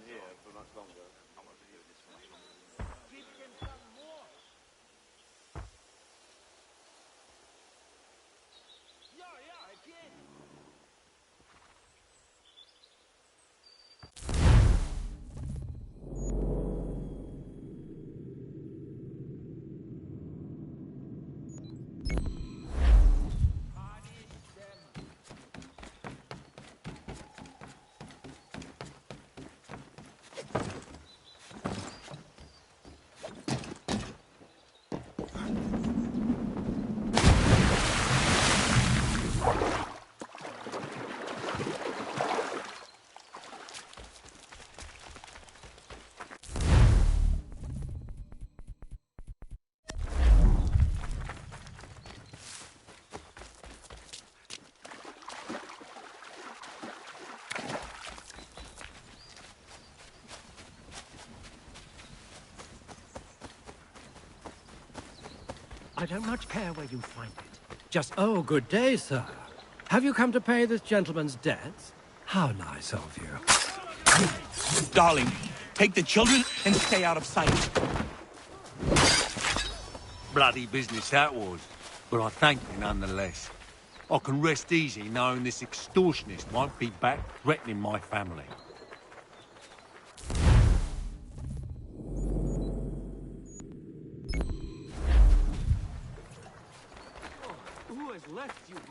here for much longer. I won't be doing this for much longer. Give them some more. Yeah, again. I don't much care where you find it. Just, oh, good day, sir. Have you come to pay this gentleman's debts? How nice of you. Darling, take the children and stay out of sight. Bloody business that was, but I thank you nonetheless. I can rest easy knowing this extortionist won't be back threatening my family. Who has left you here?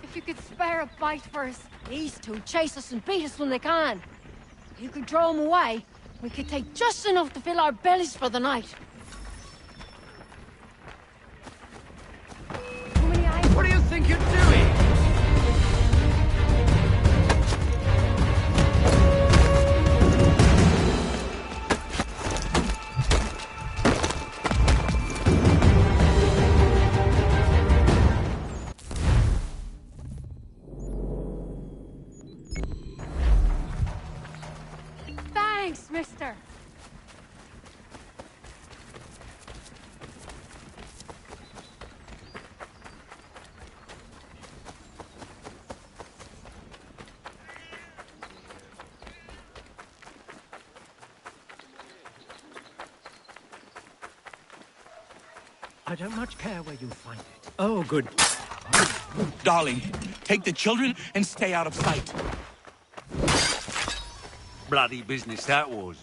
If you could spare a bite for us, these two chase us and beat us when they can. If you could throw them away, we could take just enough to fill our bellies for the night. Too many eyes. What do you think you're doing? Thanks, mister. I don't much care where you find it. Oh, good. Darling, take the children and stay out of sight. Bloody business that was,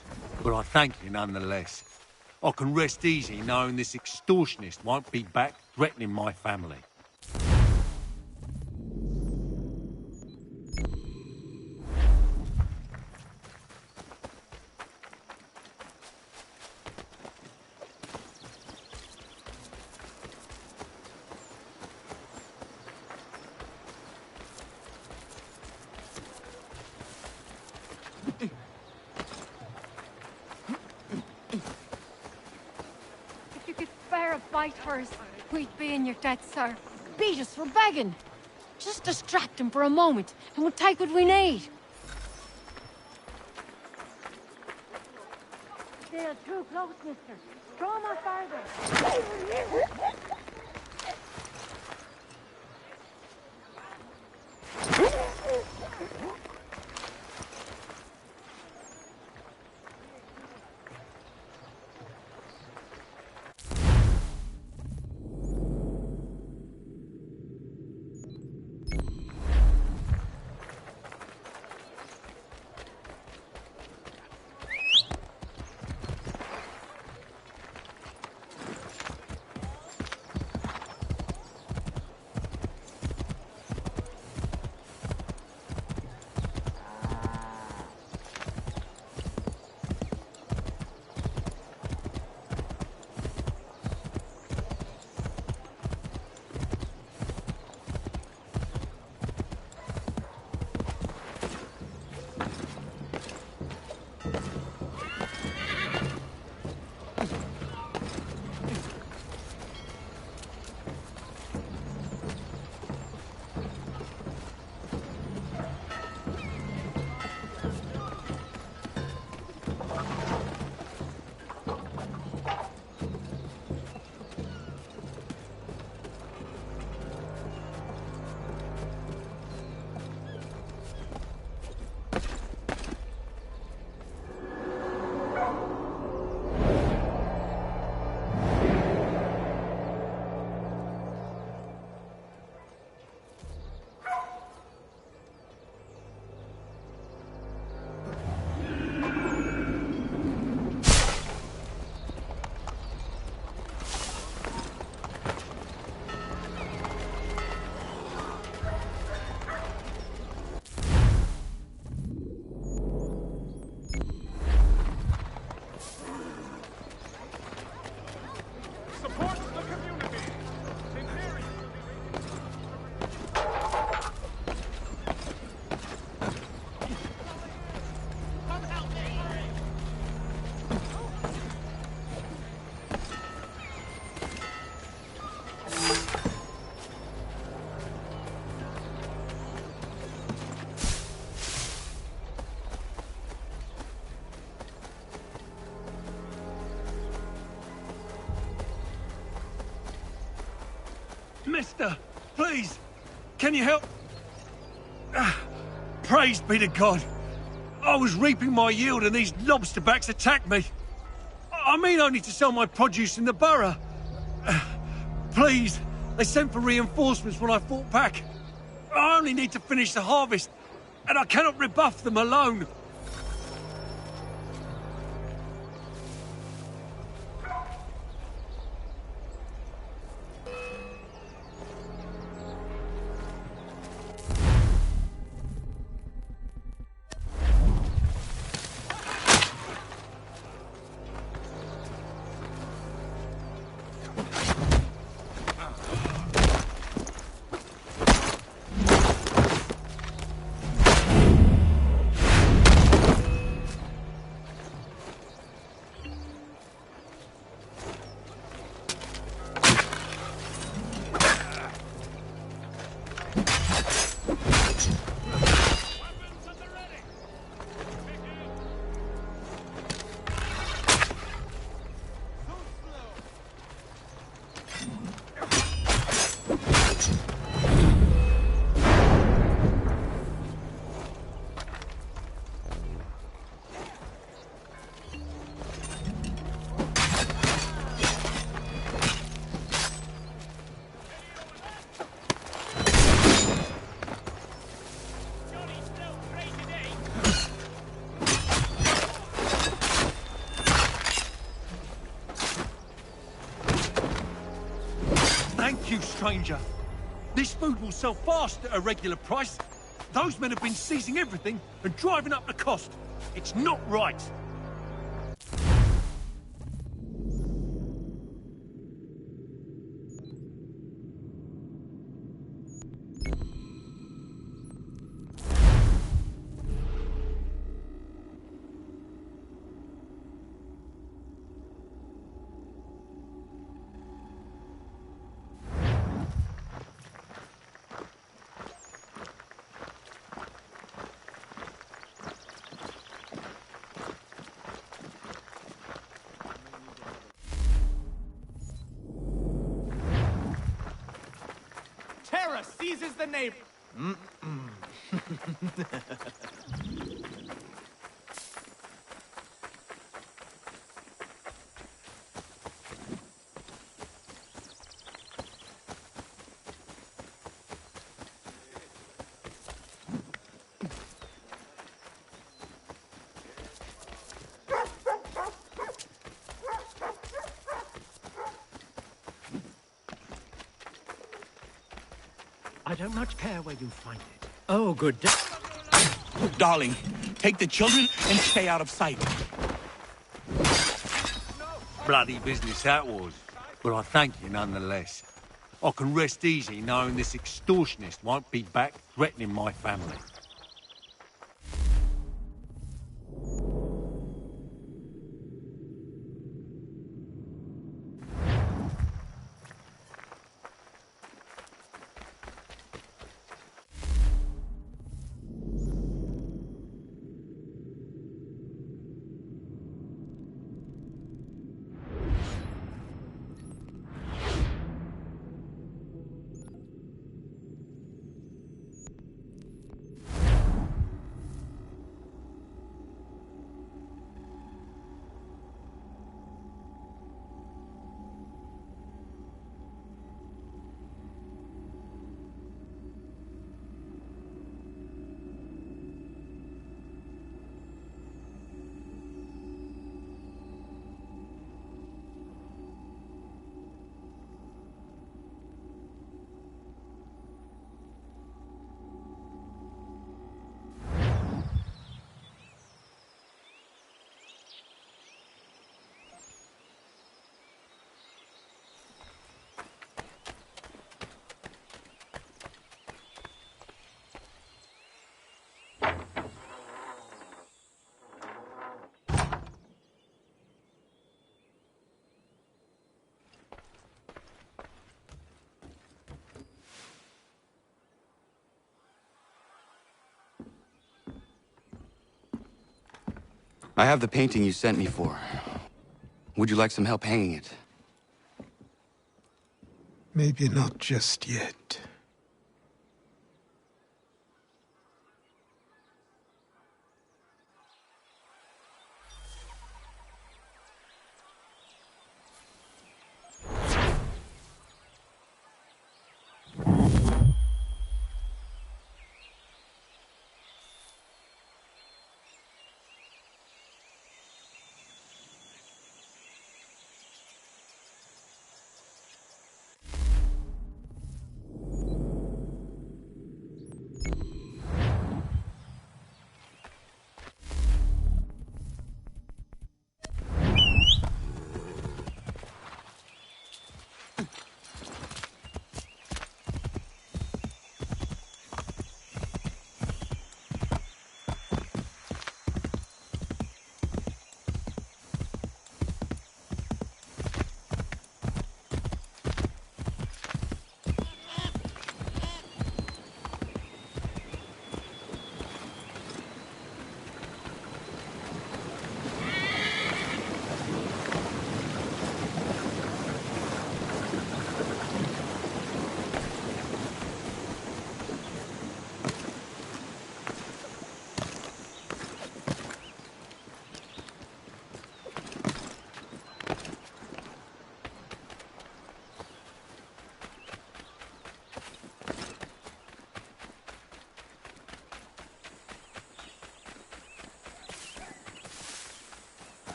but I thank you nonetheless. I can rest easy knowing this extortionist won't be back threatening my family. If you could spare a bite for us, we'd be in your debt, sir. Beat us for begging. Just distract them for a moment, and we'll take what we need. They're too close, mister. Draw more farther. Mister, please, can you help? Praise be to God. I was reaping my yield and these lobsterbacks attacked me. I mean only to sell my produce in the borough. Please, they sent for reinforcements when I fought back. I only need to finish the harvest, and I cannot rebuff them alone. Thank you, stranger. This food will sell fast at a regular price. Those men have been seizing everything and driving up the cost. It's not right. Terror seizes the neighbor. I don't much care where you find it. Oh, good day. Darling, take the children and stay out of sight. Bloody business that was, but I thank you nonetheless. I can rest easy knowing this extortionist won't be back threatening my family. I have the painting you sent me for. Would you like some help hanging it? Maybe not just yet.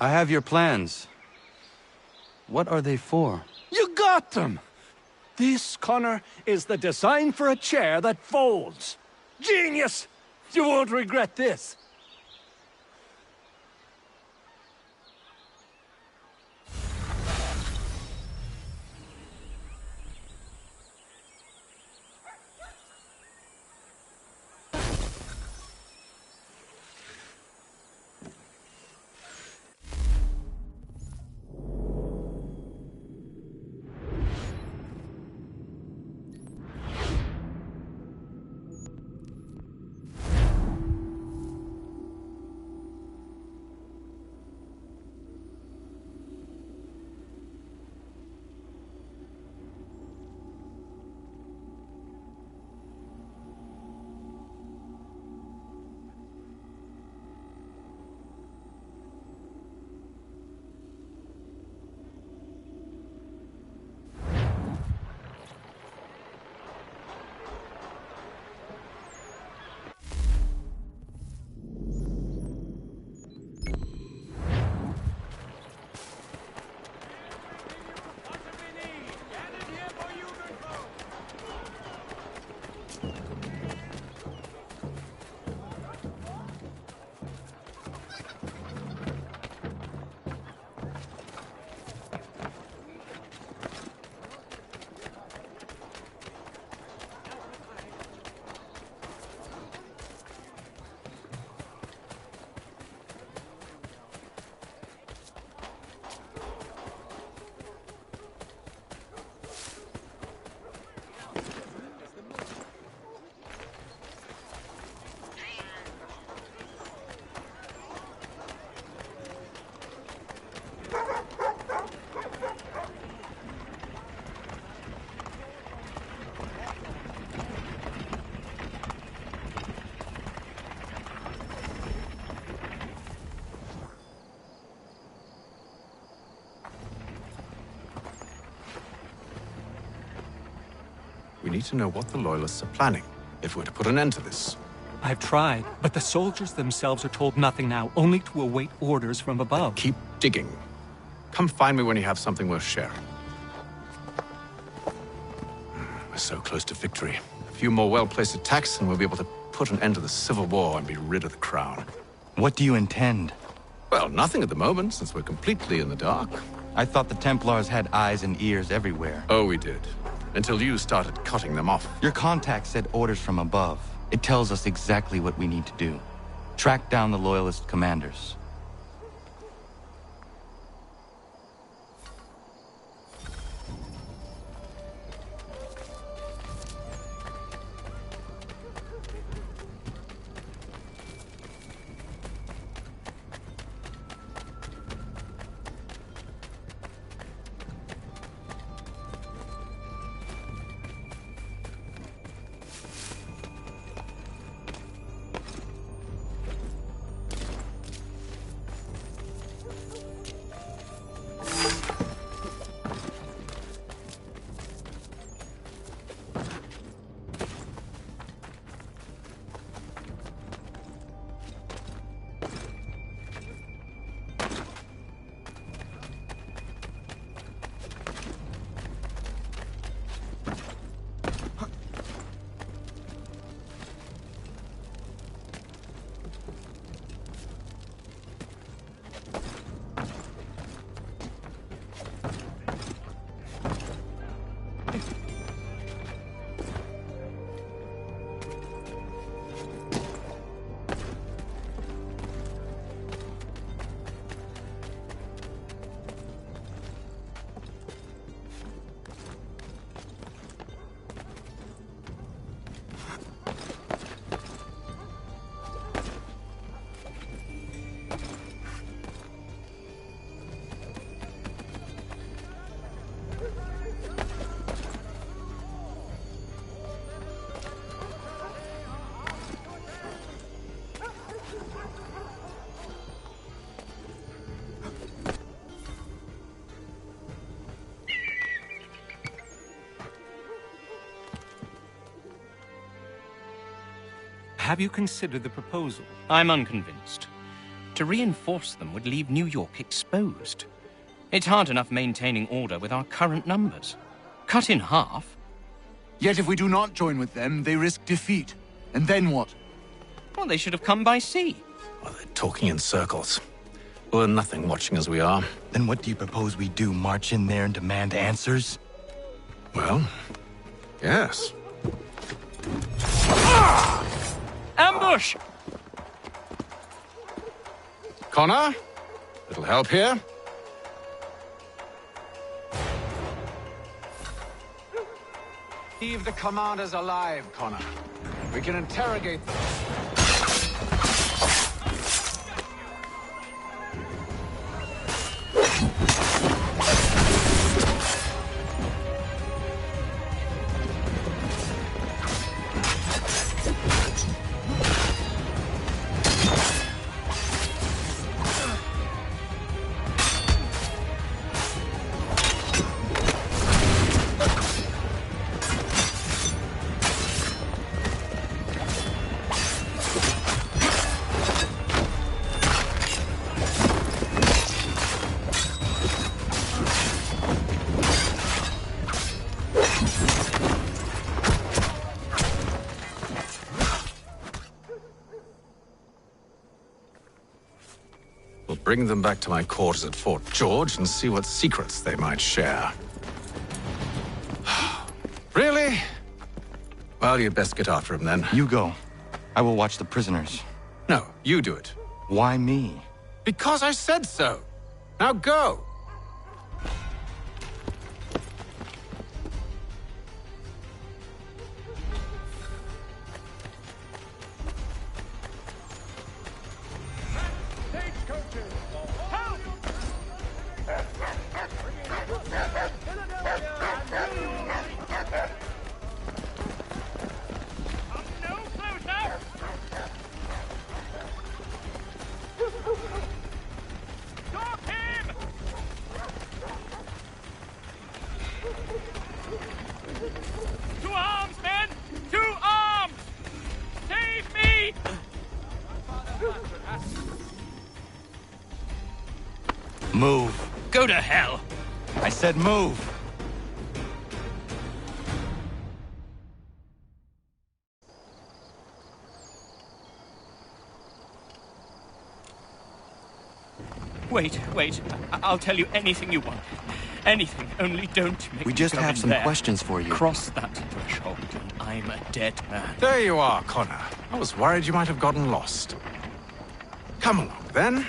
I have your plans. What are they for? You got them! This, Connor, is the design for a chair that folds. Genius! You won't regret this. We need to know what the Loyalists are planning, if we're to put an end to this. I've tried, but the soldiers themselves are told nothing now, only to await orders from above. Keep digging. Come find me when you have something worth sharing. We're so close to victory. A few more well-placed attacks and we'll be able to put an end to the Civil War and be rid of the Crown. What do you intend? Well, nothing at the moment, since we're completely in the dark. I thought the Templars had eyes and ears everywhere. Oh, we did. Until you started cutting them off. Your contact said orders from above. It tells us exactly what we need to do. Track down the Loyalist commanders. Have you considered the proposal? I'm unconvinced. To reinforce them would leave New York exposed. It's hard enough maintaining order with our current numbers. Cut in half. Yet if we do not join with them, they risk defeat. And then what? Well, they should have come by sea. Well, they're talking in circles. We're nothing watching as we are. Then what do you propose we do? March in there and demand answers? Well, yes. Ambush! Connor? Little help here? Leave the commanders alive, Connor. We can interrogate them. Bring them back to my quarters at Fort George and see what secrets they might share. Really? Well, you'd best get after him then. You go. I will watch the prisoners. No, you do it. Why me? Because I said so. Now go. To arms, men! To arms! Save me! Move. Go to hell! I said move. Wait. I'll tell you anything you want. Anything, only don't make We me just go have in some there. questions for you. Cross that threshold, and I'm a dead man. There you are, Connor. I was worried you might have gotten lost. Come along, then.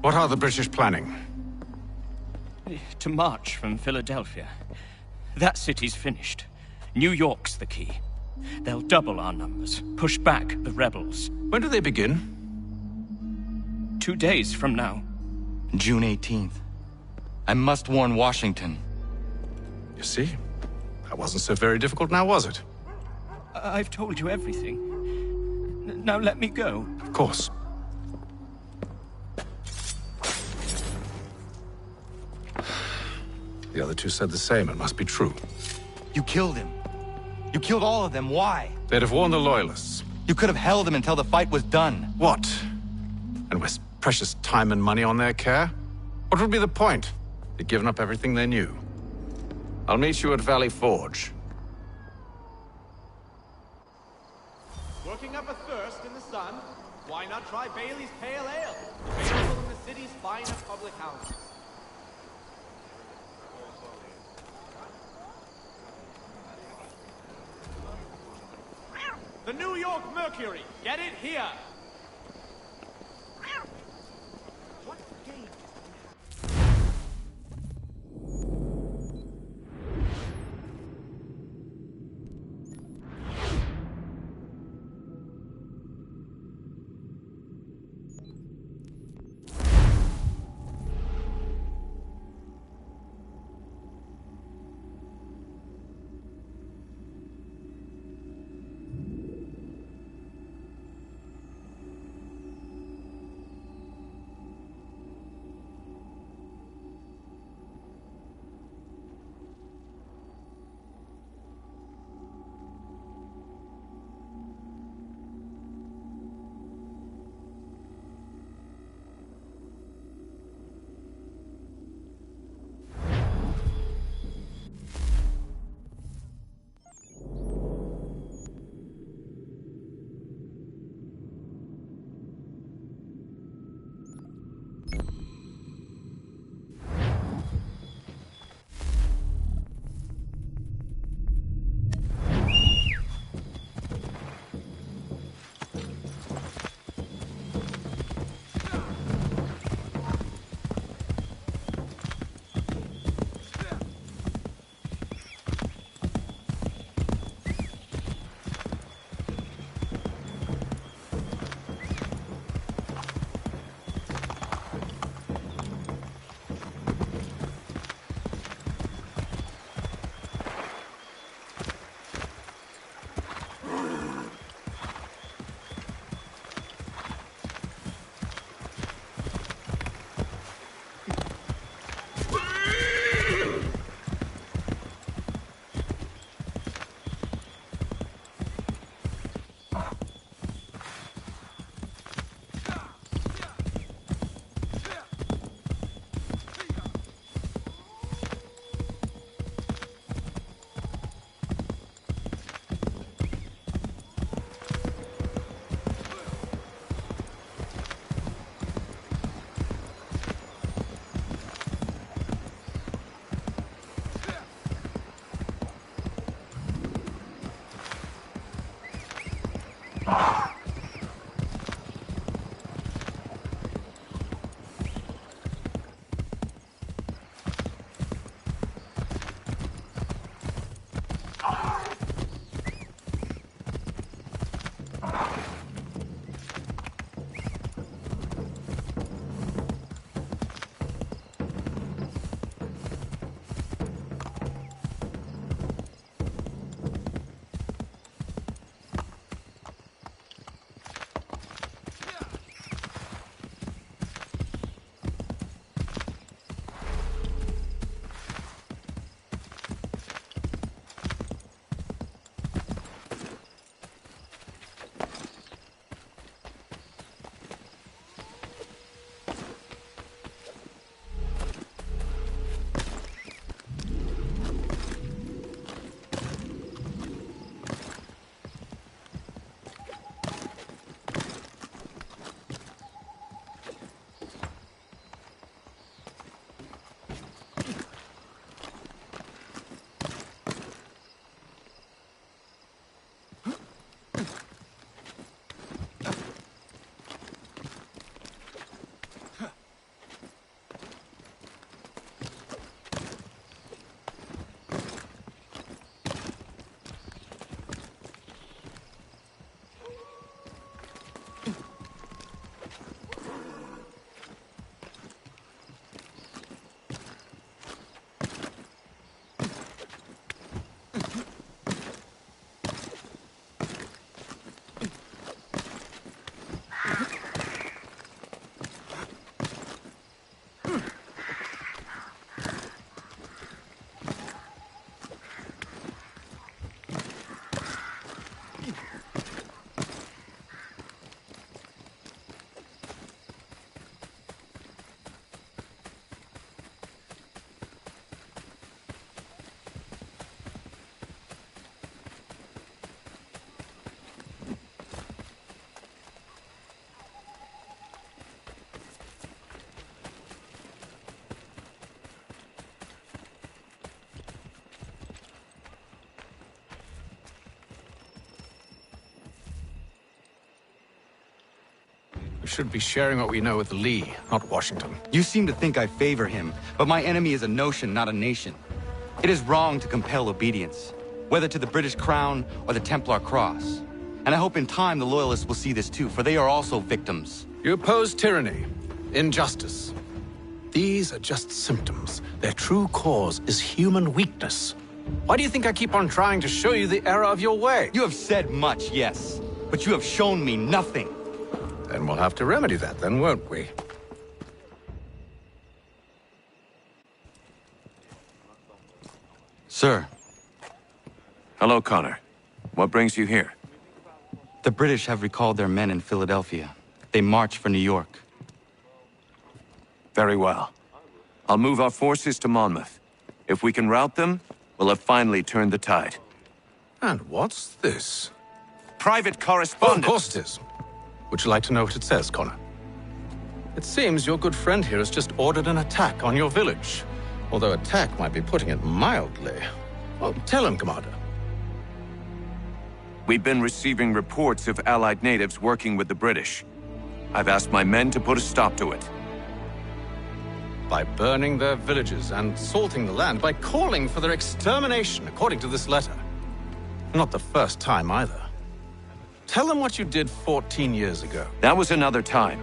What are the British planning? To march from Philadelphia. That city's finished. New York's the key. They'll double our numbers, push back the rebels. When do they begin? 2 days from now. June 18th. I must warn Washington. You see? That wasn't so very difficult now, was it? I've told you everything. Now let me go. Of course. The other two said the same. It must be true. You killed him. You killed all of them. Why? They'd have warned the Loyalists. You could have held them until the fight was done. What? And waste precious time and money on their care? What would be the point? They'd given up everything they knew. I'll meet you at Valley Forge. Working up a thirst in the sun? Why not try Bailey's Pale Ale? Available in the city's finest public houses. The New York Mercury. Get it here. What game? We should be sharing what we know with Lee, not Washington. You seem to think I favor him, but my enemy is a notion, not a nation. It is wrong to compel obedience, whether to the British Crown or the Templar Cross. And I hope in time the Loyalists will see this too, for they are also victims. You oppose tyranny, injustice. These are just symptoms. Their true cause is human weakness. Why do you think I keep on trying to show you the error of your way? You have said much, yes, but you have shown me nothing. Then we'll have to remedy that then, won't we? Sir. Hello, Connor. What brings you here? The British have recalled their men in Philadelphia. They march for New York. Very well. I'll move our forces to Monmouth. If we can rout them, we'll have finally turned the tide. And what's this? Private Oh, correspondence. of course it is. Would you like to know what it says, Connor? It seems your good friend here has just ordered an attack on your village. Although attack might be putting it mildly. Well, tell him, Commander. We've been receiving reports of Allied natives working with the British. I've asked my men to put a stop to it. By burning their villages and salting the land, by calling for their extermination, according to this letter. Not the first time, either. Tell them what you did 14 years ago. That was another time.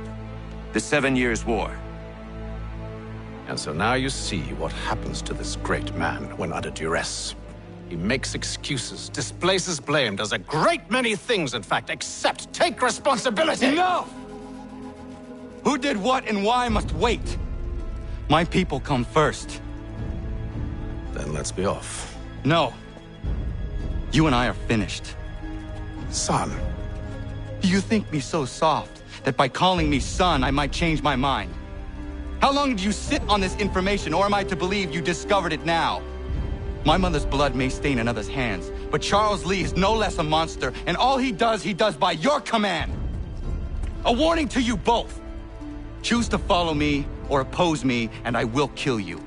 The 7 Years' War. And so now you see what happens to this great man when under duress. He makes excuses, displaces blame, does a great many things, in fact, except take responsibility! Enough! Who did what and why must wait. My people come first. Then let's be off. No. You and I are finished. Son. Do you think me so soft that by calling me son I might change my mind? How long did you sit on this information, or am I to believe you discovered it now? My mother's blood may stain another's hands, but Charles Lee is no less a monster, and all he does by your command. A warning to you both. Choose to follow me or oppose me, and I will kill you.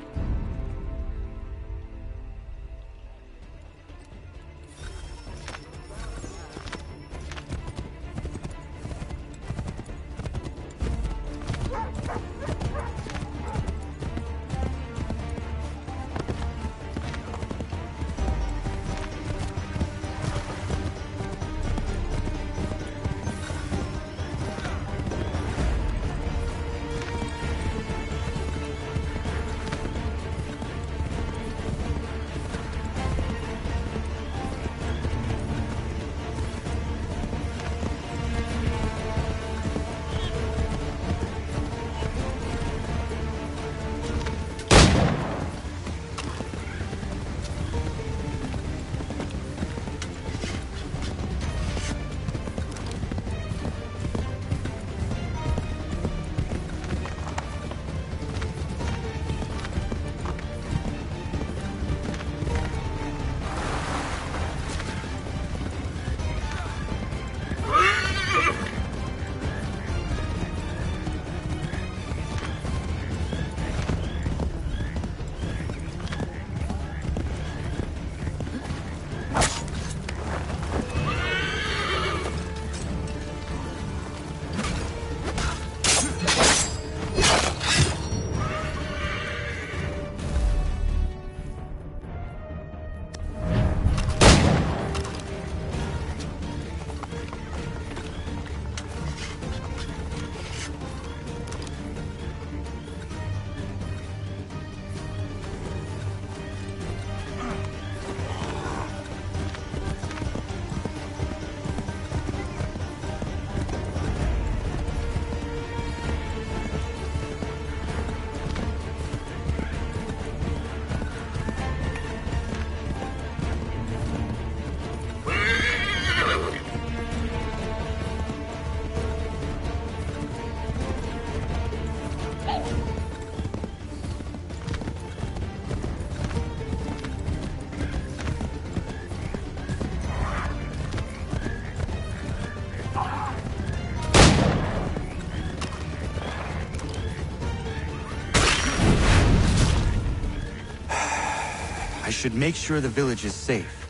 I should make sure the village is safe.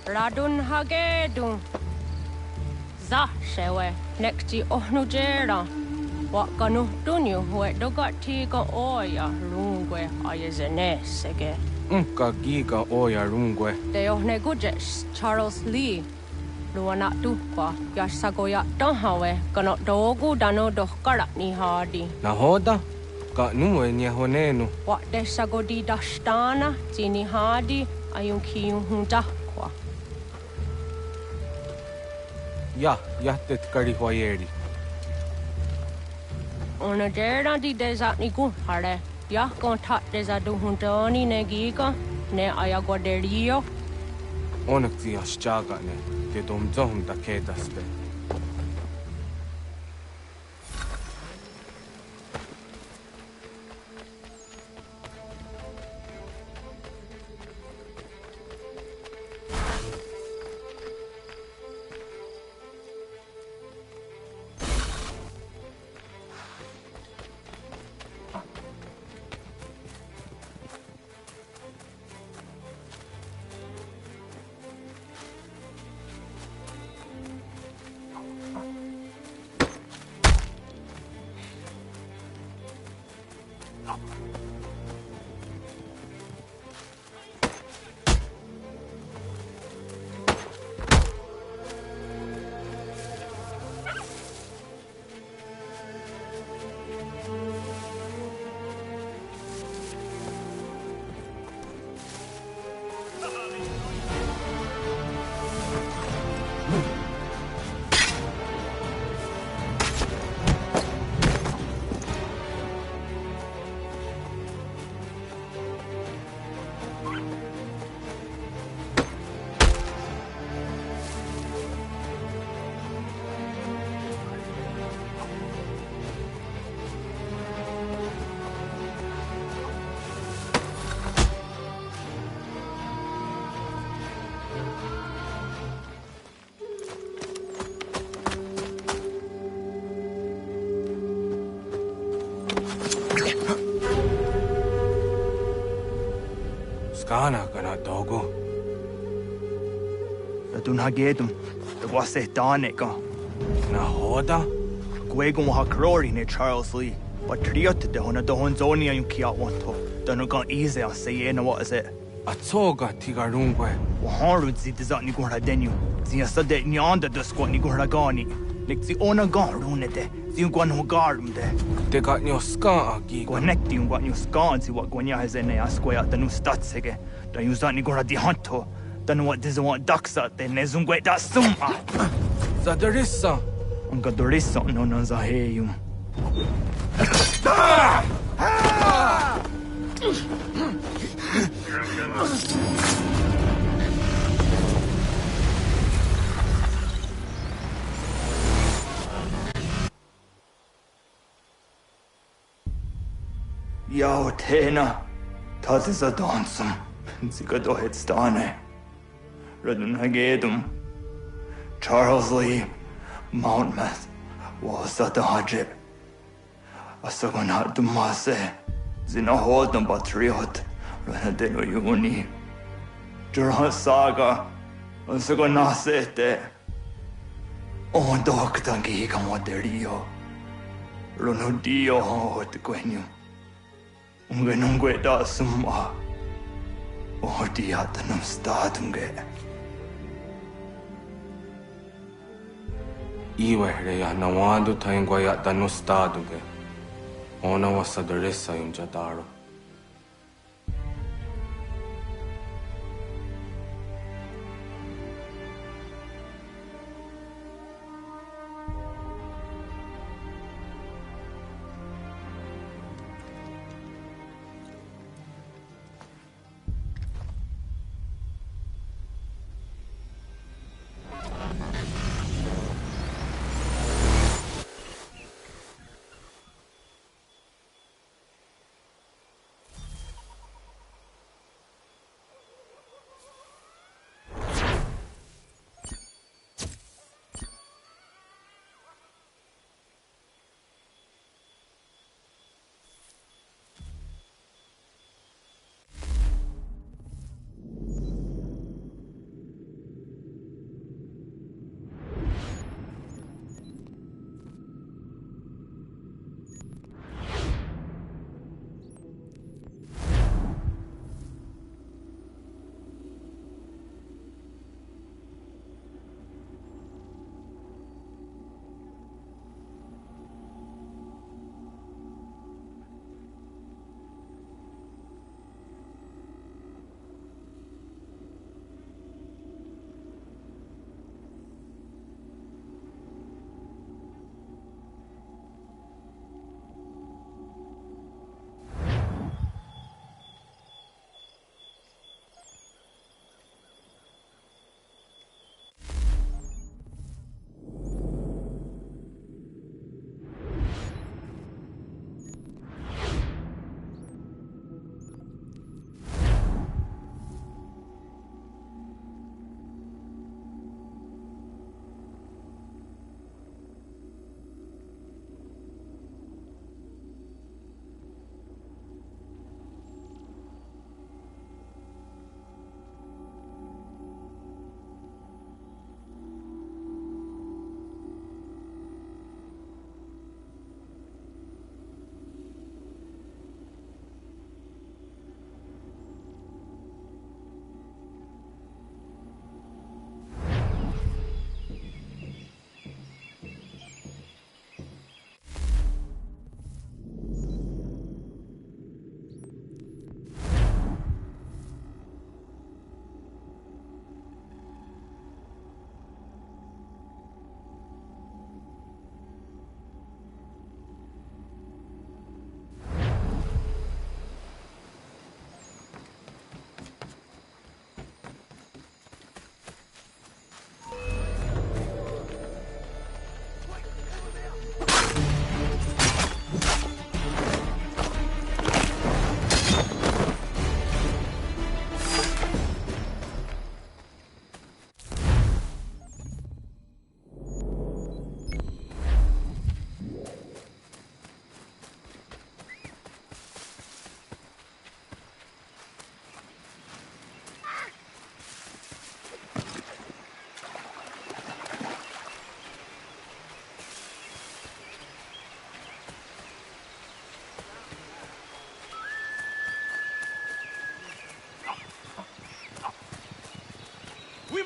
Radun hagedun. Za shewe nekti ohnujera. Wakanu dunyu hue dogati ga oya rungwe ayezenesege. Unka giga oya rungwe. De ohne gujes Charles Lee. Luana tukwa yasagoya donhawe kano dogu dano dohkara ni hadi. Nahoda? Ka nuwe ni honenu. Wa desagodi dashtana tini hadi ayun kiyun hundakwa. Ja, jättet kari hoyeri. Ona dera di desa ni hare. Ya kontat desa du hundani ne giga ne ayagoderio. Onneksi jasjaga ne. Te domzom da kedaste. Skana kana dogo. Radun hagedum. The wase daneka. Nahoda? Gwegon ha krori ne Charles Lee. But triot de hona do honzoni ayun kiat wanto. Dano gan easy on say na what is it? Atsoga tigarungwe. Waharud zi dizat ni gora denu. Zia sade ni anda de squat ni gora gani. Nik zi ona gan runete. Zi gwan ho garum de. Te got nyo ska agi. Gwanekti un gwan nyo ska zi wat gwanya hezene asquaya danu statsege. Dan yuzat ni gora di hanto. Danu what diza want daksa de nezungwe da summa. Zadarissa. Unga dorissa no nan zaheyum. Yao tena, das ist a dansum. Zika do het stane. Radun hagedum. Charles Lee, Mountmouth, was at the hajib. Asagonat dumase. Zina hodum patriot. Ranadeno yuni. Jurhan saga. Asagonasete. On doktangi kamoderio. Ronudio hot quenu. Ungenungue da summa. Odiatanum statunge. Iwe ya nawando taingwa ya danu staduge. Ona wasadaressa yunjataro.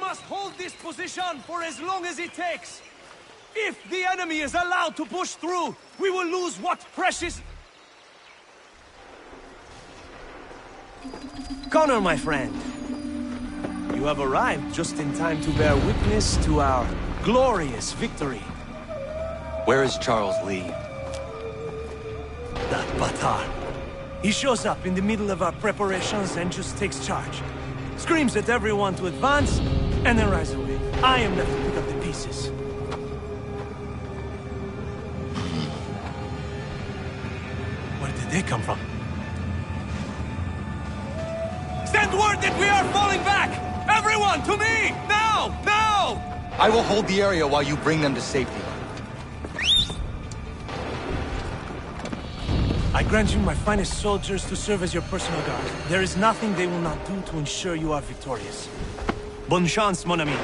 must hold this position for as long as it takes. If the enemy is allowed to push through, we will lose what precious... Connor, my friend. You have arrived just in time to bear witness to our glorious victory. Where is Charles Lee? That Batar. He shows up in the middle of our preparations and just takes charge. Screams at everyone to advance, and then rides away. I am left to pick up the pieces. Where did they come from? Send word that we are falling back! Everyone, to me! Now! Now! I will hold the area while you bring them to safety. I grant you my finest soldiers to serve as your personal guard. There is nothing they will not do to ensure you are victorious. Bonne chance, mon ami.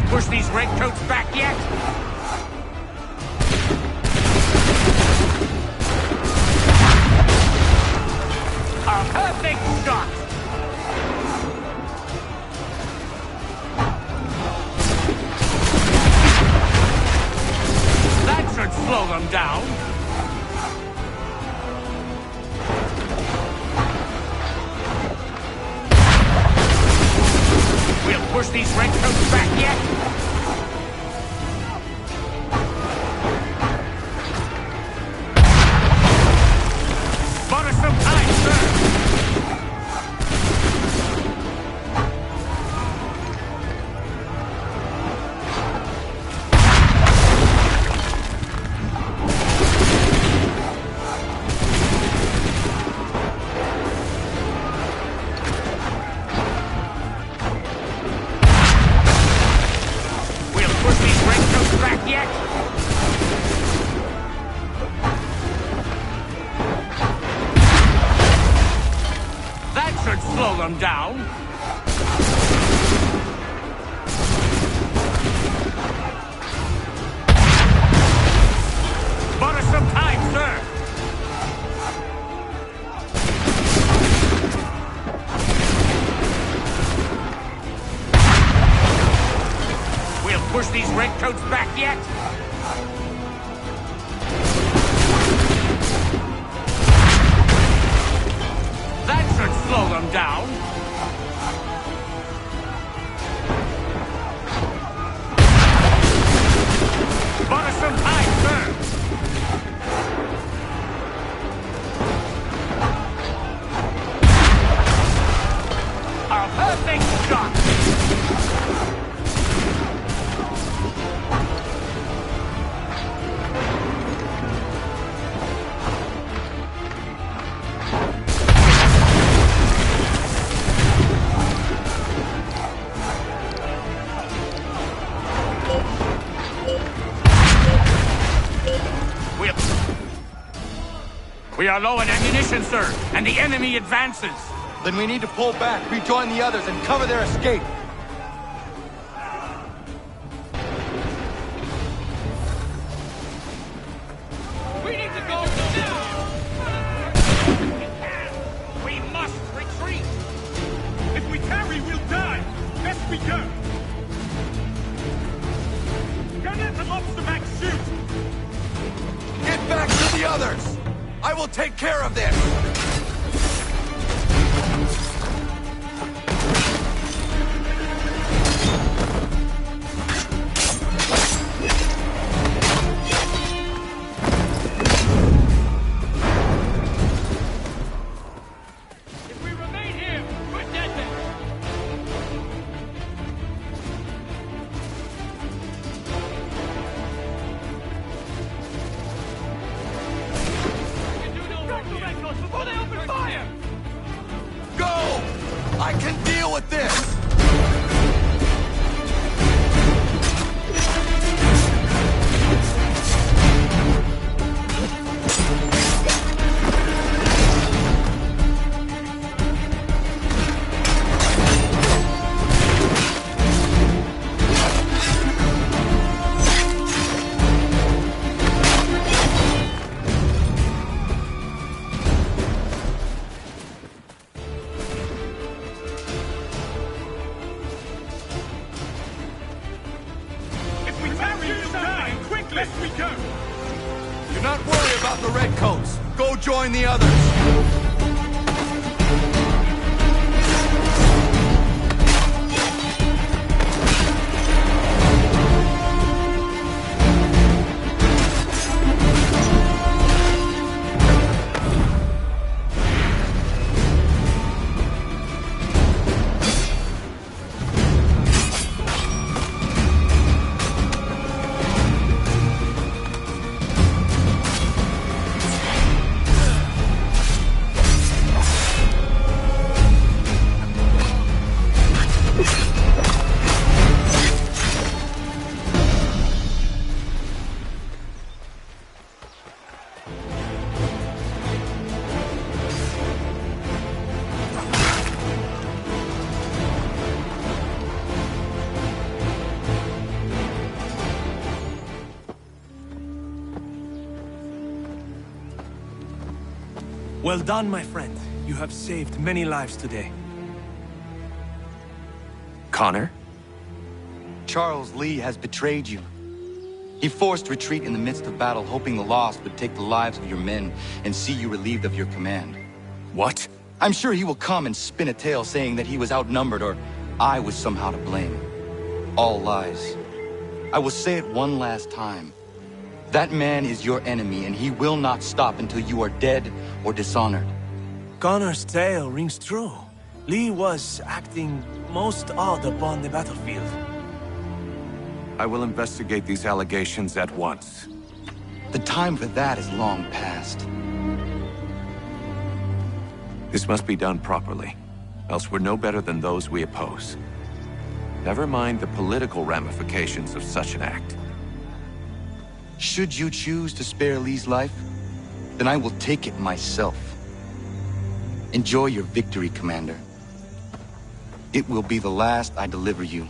Push these redcoats back yet? A perfect shot! That should slow them down. We'll push these redcoats back yet? Slow them down. Bought us some time, sir. We'll push these redcoats back yet? Slow them down. Bought us some time, sir. A perfect shot. We are low on ammunition, sir, and the enemy advances. Then we need to pull back, rejoin the others, and cover their escape. We need to go now! We must retreat! If we tarry, we'll die! Best we go! Don't let the lobster back shoot! Get back to the others! I will take care of this! If we remain here, we're dead then! before they open fire! Go! I can deal with this! Do not worry about the redcoats. Go join the others. Well done, my friend. You have saved many lives today. Connor? Charles Lee has betrayed you. He forced retreat in the midst of battle, hoping the lost would take the lives of your men and see you relieved of your command. What? I'm sure he will come and spin a tale saying that he was outnumbered or I was somehow to blame. All lies. I will say it one last time. That man is your enemy, and he will not stop until you are dead or dishonored. Connor's tale rings true. Lee was acting most odd upon the battlefield. I will investigate these allegations at once. The time for that is long past. This must be done properly, else we're no better than those we oppose. Never mind the political ramifications of such an act. Should you choose to spare Lee's life, then I will take it myself. Enjoy your victory, Commander. It will be the last I deliver you.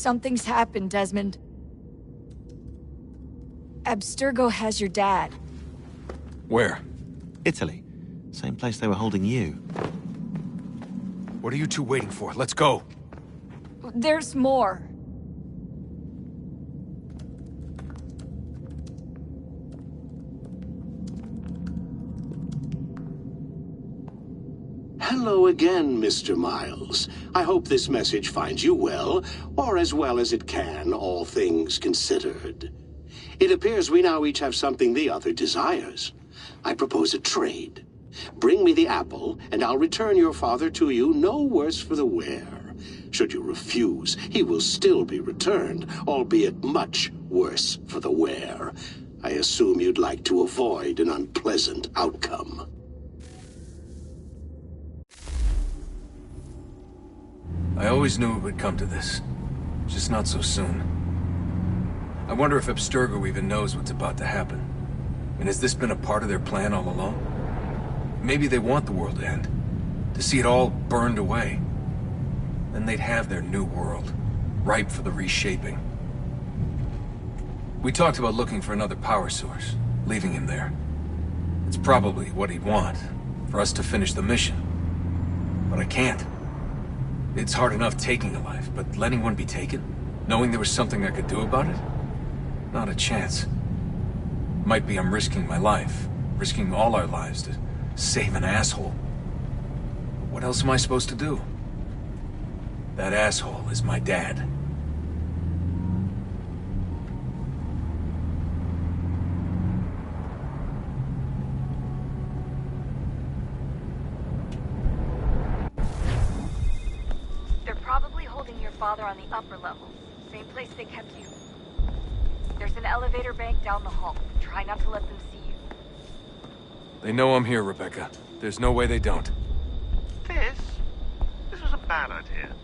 Something's happened, Desmond. Abstergo has your dad. Where? Italy. Same place they were holding you. What are you two waiting for? Let's go. There's more. Hello again, Mr. Miles. I hope this message finds you well, or as well as it can, all things considered. It appears we now each have something the other desires. I propose a trade. Bring me the apple, and I'll return your father to you no worse for the wear. Should you refuse, he will still be returned, albeit much worse for the wear. I assume you'd like to avoid an unpleasant outcome. I always knew it would come to this. Just not so soon. I wonder if Abstergo even knows what's about to happen. And has this been a part of their plan all along? Maybe they want the world to end. To see it all burned away. Then they'd have their new world, ripe for the reshaping. We talked about looking for another power source, leaving him there. It's probably what he'd want, for us to finish the mission. But I can't. It's hard enough taking a life, but letting one be taken? Knowing there was something I could do about it? Not a chance. Might be I'm risking my life, risking all our lives to save an asshole. What else am I supposed to do? That asshole is my dad. They're probably holding your father on the upper level. Same place they kept you. There's an elevator bank down the hall. Try not to let them see you. They know I'm here, Rebecca. There's no way they don't. This was a bad idea.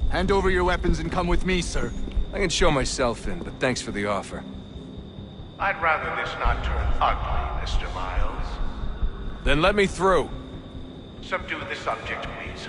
Hand over your weapons and come with me, sir. I can show myself in, but thanks for the offer. I'd rather this not turn ugly, Mr. Miles. Then let me through. Subdue the subject, please.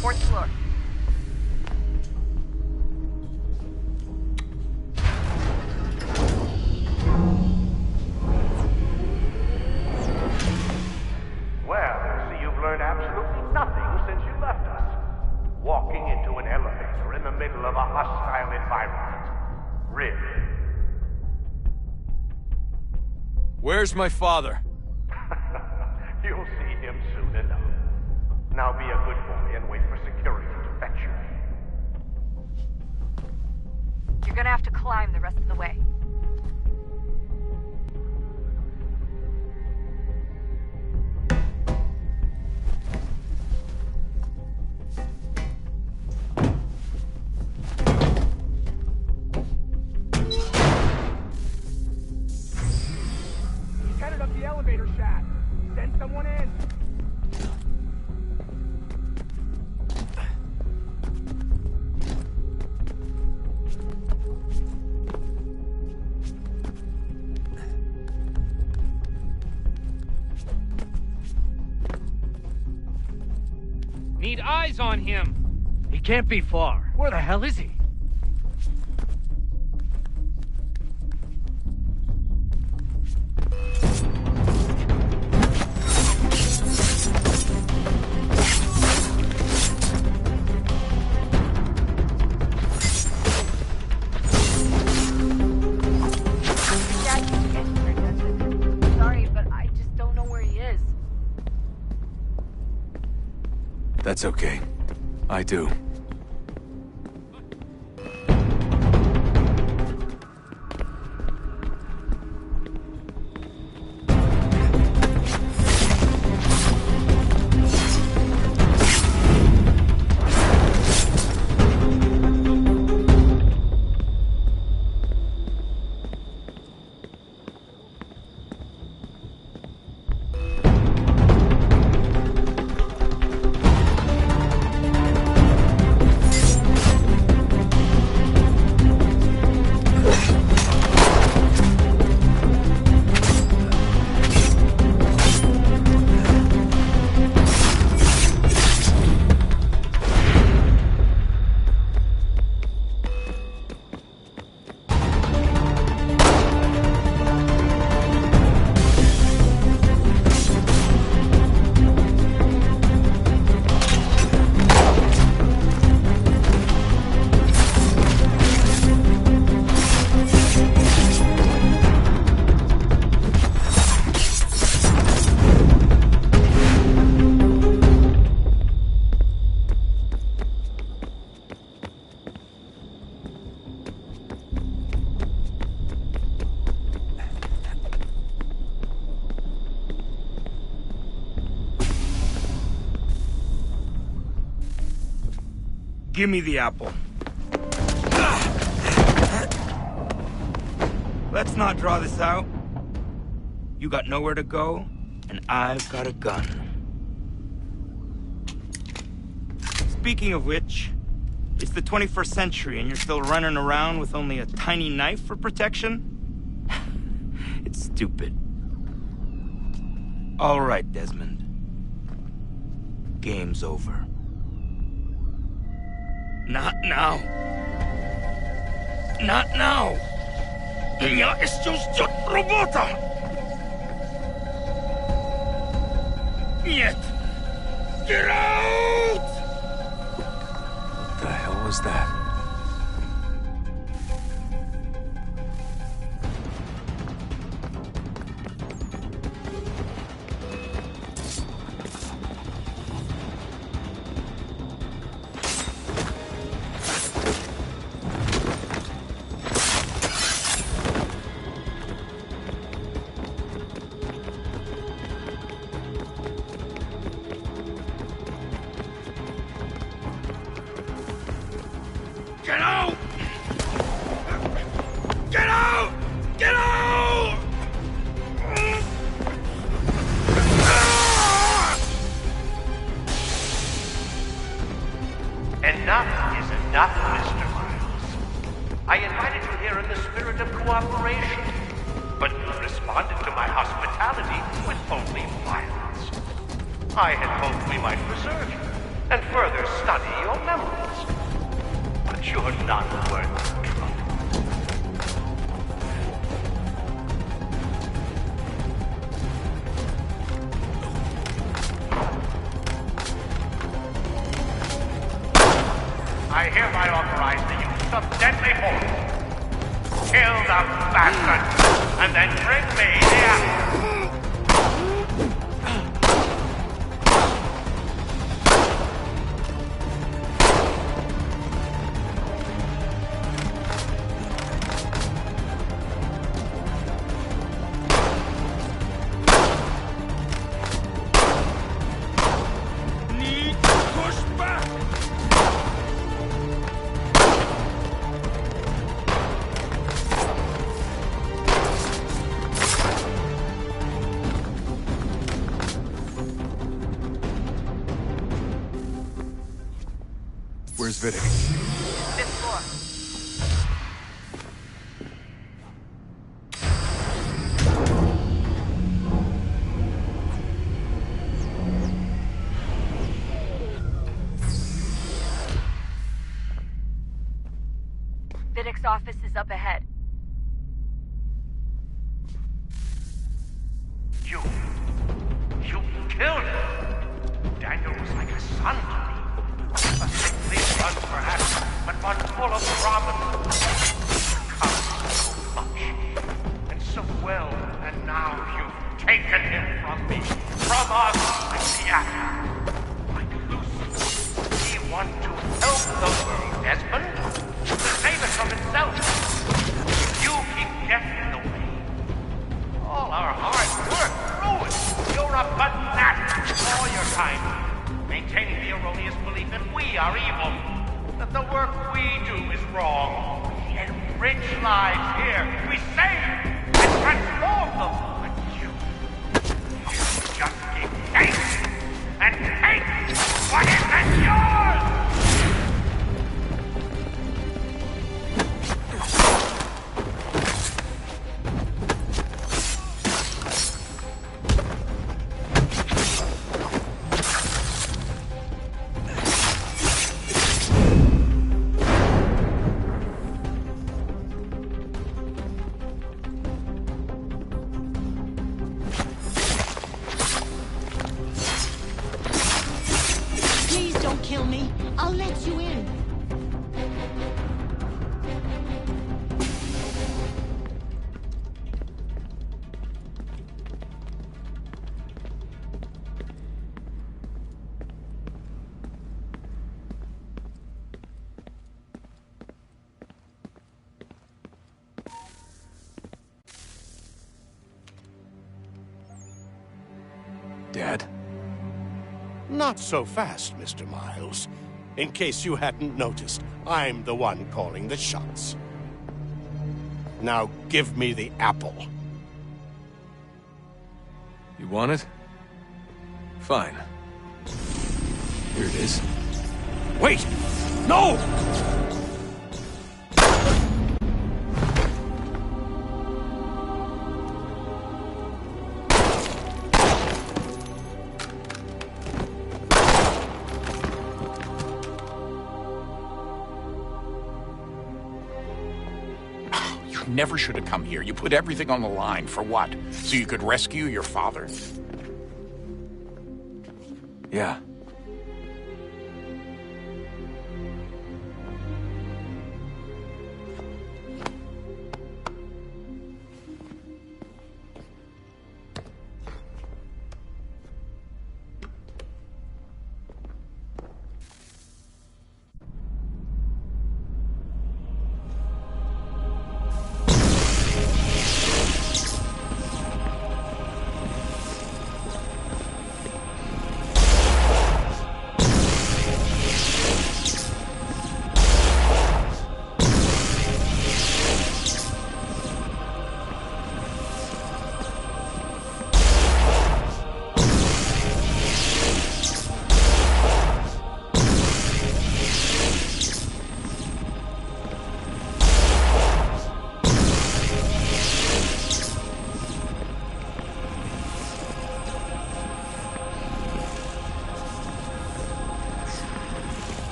Fourth floor. Well, I see you've learned absolutely nothing since you left us. Walking into an elevator in the middle of a hostile environment. Really? Where's my father? You'll see him soon enough. Now be a good boy and wait for security to fetch you. You're gonna have to climb the rest of the way. He's headed up the elevator shaft. Send someone in. Need eyes on him. He can't be far. Where the hell is he? Sorry, but I just don't know where he is. That's okay. I do. Give me the apple. Let's not draw this out. You got nowhere to go, and I've got a gun. Speaking of which, it's the 21st century and you're still running around with only a tiny knife for protection? It's stupid. All right, Desmond. Game's over. Not now. Not now. Я еще ждет работа. Нет. Get out! What the hell was that? Get out! Get out! Get out! Enough is enough, Mr. Miles. I invited you here in the spirit of cooperation, but you responded to my hospitality with only violence. I had hoped we might preserve you and further study your memories. But you're not worth the trouble. I hereby authorize the use of deadly force. Kill the bastard, and then bring me the apple. Where's Vidic? Fifth floor. Vidic's office is up ahead. You killed him. Daniel was like a son to me. A sickly son, perhaps, but one full of promise. Comes so much, and so well, and now you've taken him from me, from us, like the apple. Like Lucifer. We want to help the world, Desmond, to save it from itself. You keep getting in the way. All our hard work ruined. You're a fanatic. All your time maintaining the erroneous belief that we are evil, that the work we do is wrong. We enrich lives here. We save and transform them. But you just keep taking and taking what isn't yours! Kill me. I'll let you in. Dad? Not so fast, Mr. Miles. In case you hadn't noticed, I'm the one calling the shots. Now give me the apple. You want it? Fine. Here it is. Wait! No! Never should have come here. You put everything on the line. For what? So you could rescue your father? Yeah.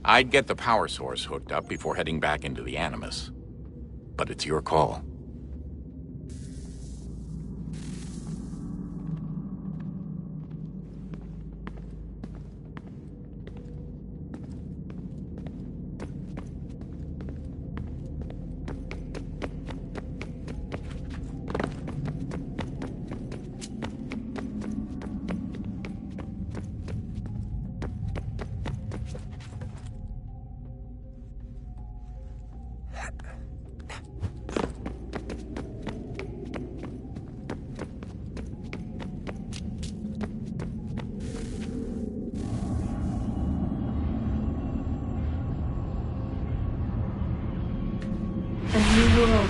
I'd get the power source hooked up before heading back into the Animus. But it's your call.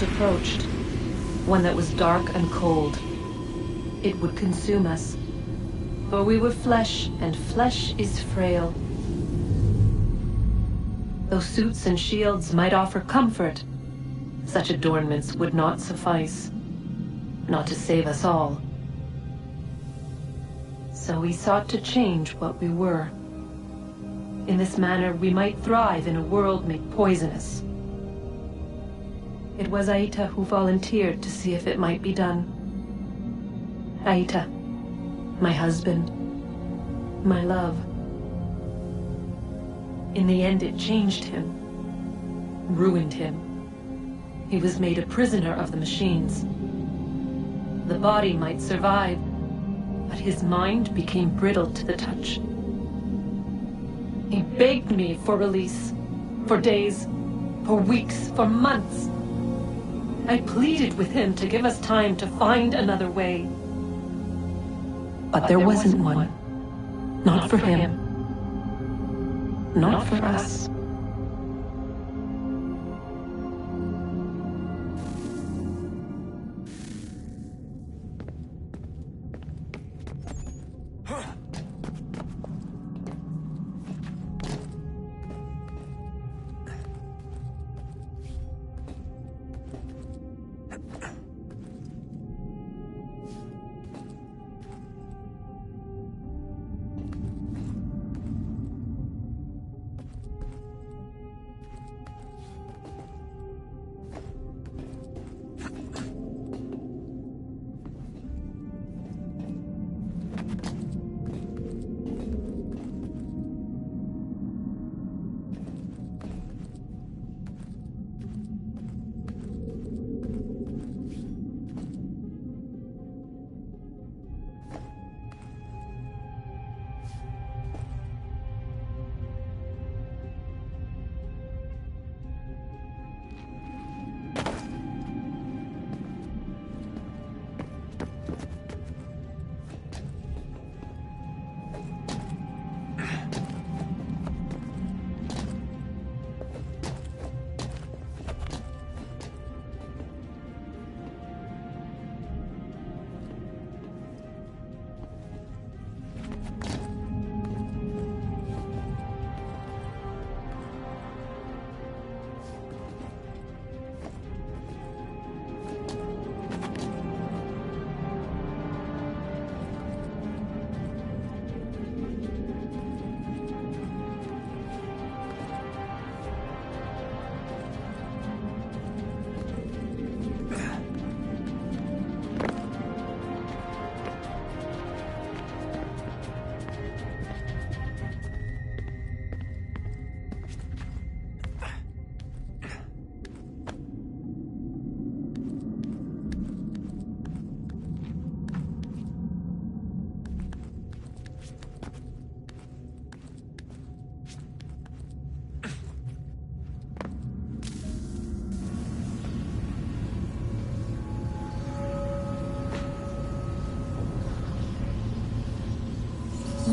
Approached, one that was dark and cold. It would consume us, for we were flesh, and flesh is frail. Though suits and shields might offer comfort, such adornments would not suffice, not to save us all. So we sought to change what we were. In this manner, we might thrive in a world made poisonous. It was Aita who volunteered to see if it might be done. Aita, my husband, my love. In the end, it changed him, ruined him. He was made a prisoner of the machines. The body might survive, but his mind became brittle to the touch. He begged me for release, for days, for weeks, for months. I pleaded with him to give us time to find another way. But there wasn't one. Not for him. Not for us.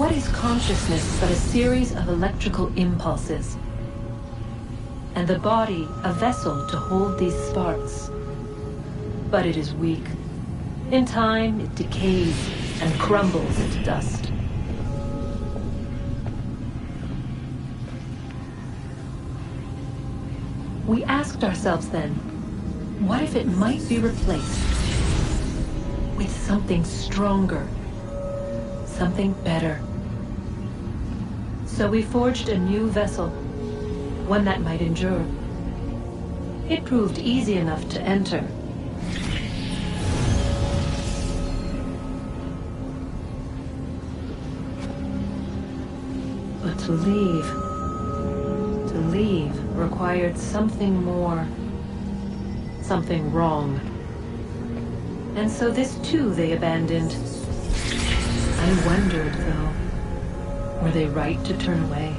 What is consciousness but a series of electrical impulses? And the body a vessel to hold these sparks. But it is weak. In time, it decays and crumbles into dust. We asked ourselves then, what if it might be replaced with something stronger, something better? So we forged a new vessel, one that might endure. It proved easy enough to enter. But to leave required something more, something wrong. And so this too they abandoned. I wondered, though, were they right to turn away?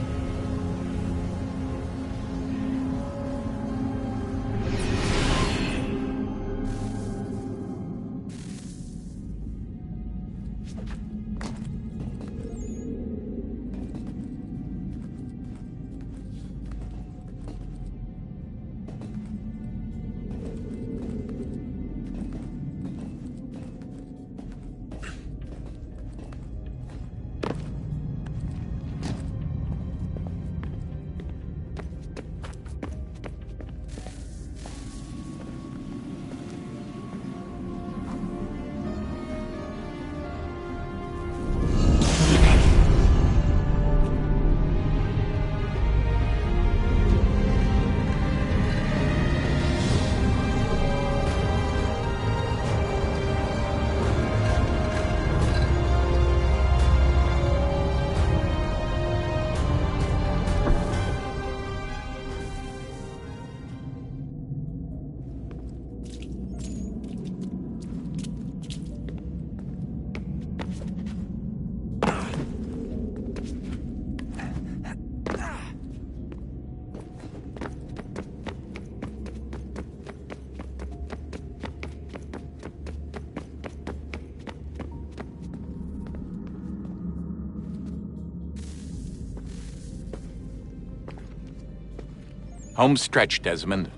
Home stretch, Desmond.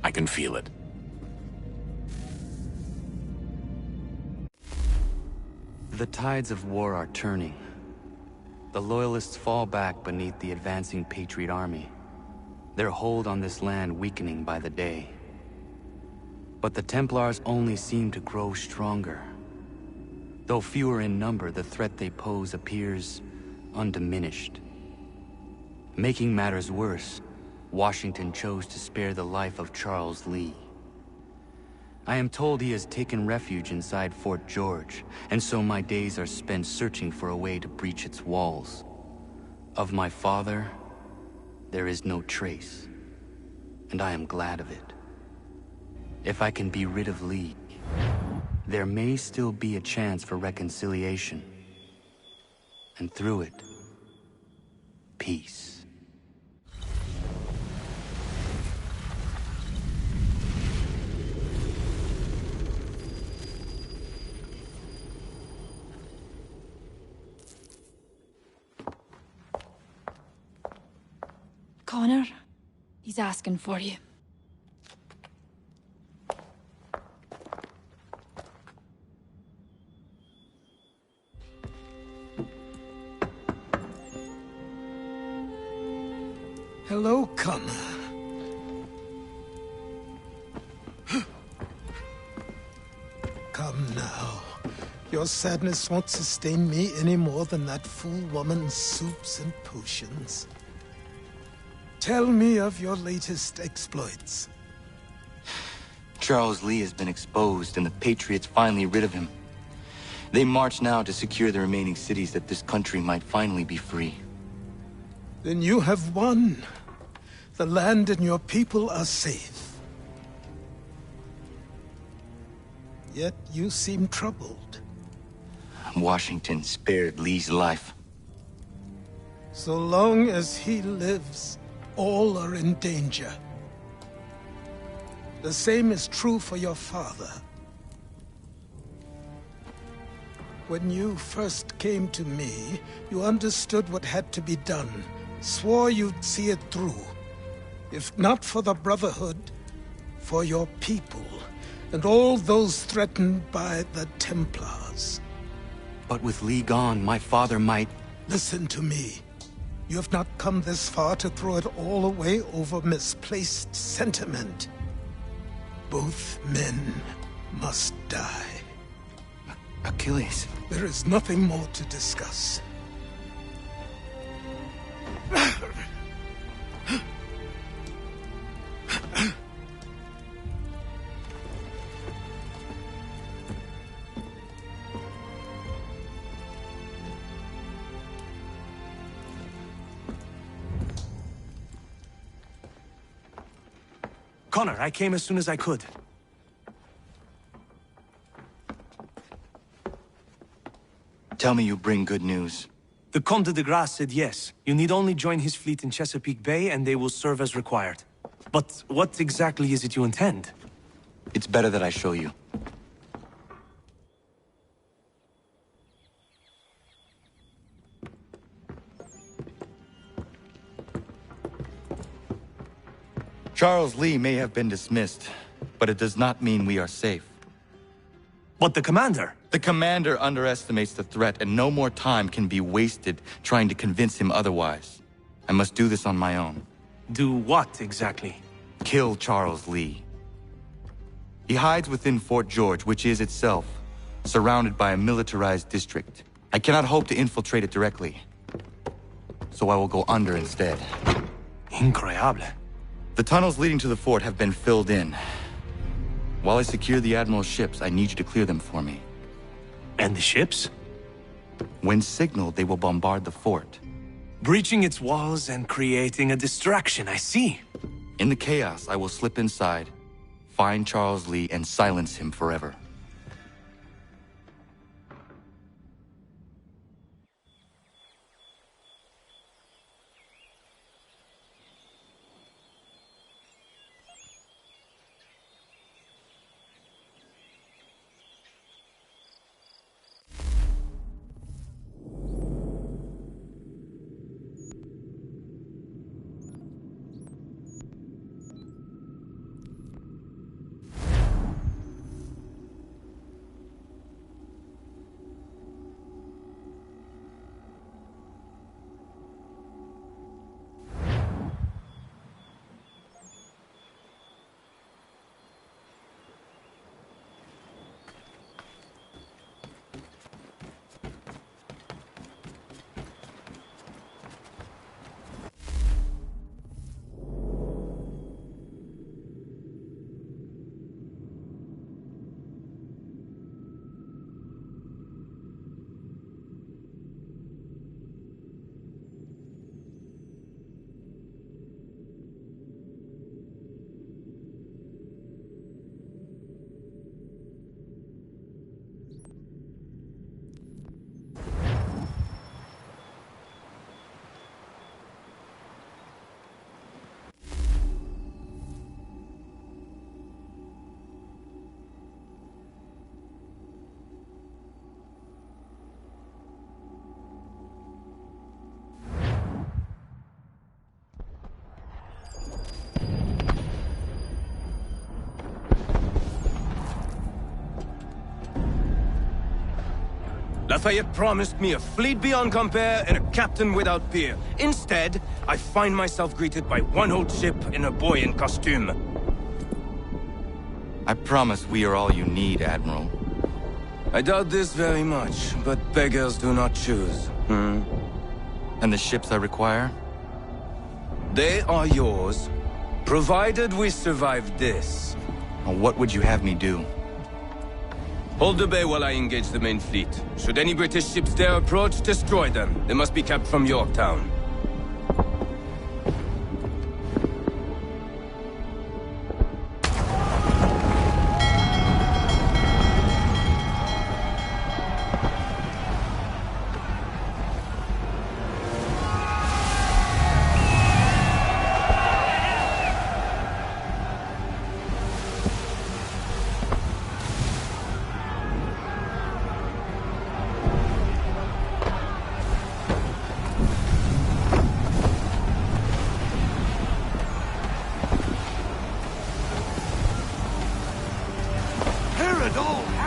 I can feel it. The tides of war are turning. The Loyalists fall back beneath the advancing Patriot army, their hold on this land weakening by the day. But the Templars only seem to grow stronger. Though fewer in number, the threat they pose appears undiminished. Making matters worse, Washington chose to spare the life of Charles Lee. I am told he has taken refuge inside Fort George, and so my days are spent searching for a way to breach its walls. Of my father, there is no trace, and I am glad of it. If I can be rid of Lee, there may still be a chance for reconciliation. And through it, peace. Connor, he's asking for you. Hello, Connor. Come now. Your sadness won't sustain me any more than that fool woman's soups and potions. Tell me of your latest exploits. Charles Lee has been exposed, and the Patriots finally rid of him. They march now to secure the remaining cities that this country might finally be free. Then you have won. The land and your people are safe. Yet you seem troubled. Washington spared Lee's life. So long as he lives, all are in danger. The same is true for your father. When you first came to me, you understood what had to be done, swore you'd see it through. If not for the Brotherhood, for your people, and all those threatened by the Templars. But with Lee gone, my father might... Listen to me. You have not come this far to throw it all away over misplaced sentiment. Both men must die. Achilles. There is nothing more to discuss. Connor, I came as soon as I could. Tell me you bring good news. The Comte de Grasse said yes. You need only join his fleet in Chesapeake Bay and they will serve as required. But what exactly is it you intend? It's better that I show you. Charles Lee may have been dismissed, but it does not mean we are safe. But the commander? The commander underestimates the threat, and no more time can be wasted trying to convince him otherwise. I must do this on my own. Do what, exactly? Kill Charles Lee. He hides within Fort George, which is itself surrounded by a militarized district. I cannot hope to infiltrate it directly, so I will go under instead. Incroyable. The tunnels leading to the fort have been filled in. While I secure the Admiral's ships, I need you to clear them for me. And the ships? When signaled, they will bombard the fort. Breaching its walls and creating a distraction, I see. In the chaos, I will slip inside, find Charles Lee, and silence him forever. Lafayette promised me a fleet beyond compare and a captain without peer. Instead, I find myself greeted by one old ship and a boy in costume. I promise we are all you need, Admiral. I doubt this very much, but beggars do not choose. And the ships I require? They are yours, provided we survive this. What would you have me do? Hold the bay while I engage the main fleet. Should any British ships dare approach, destroy them. They must be kept from Yorktown.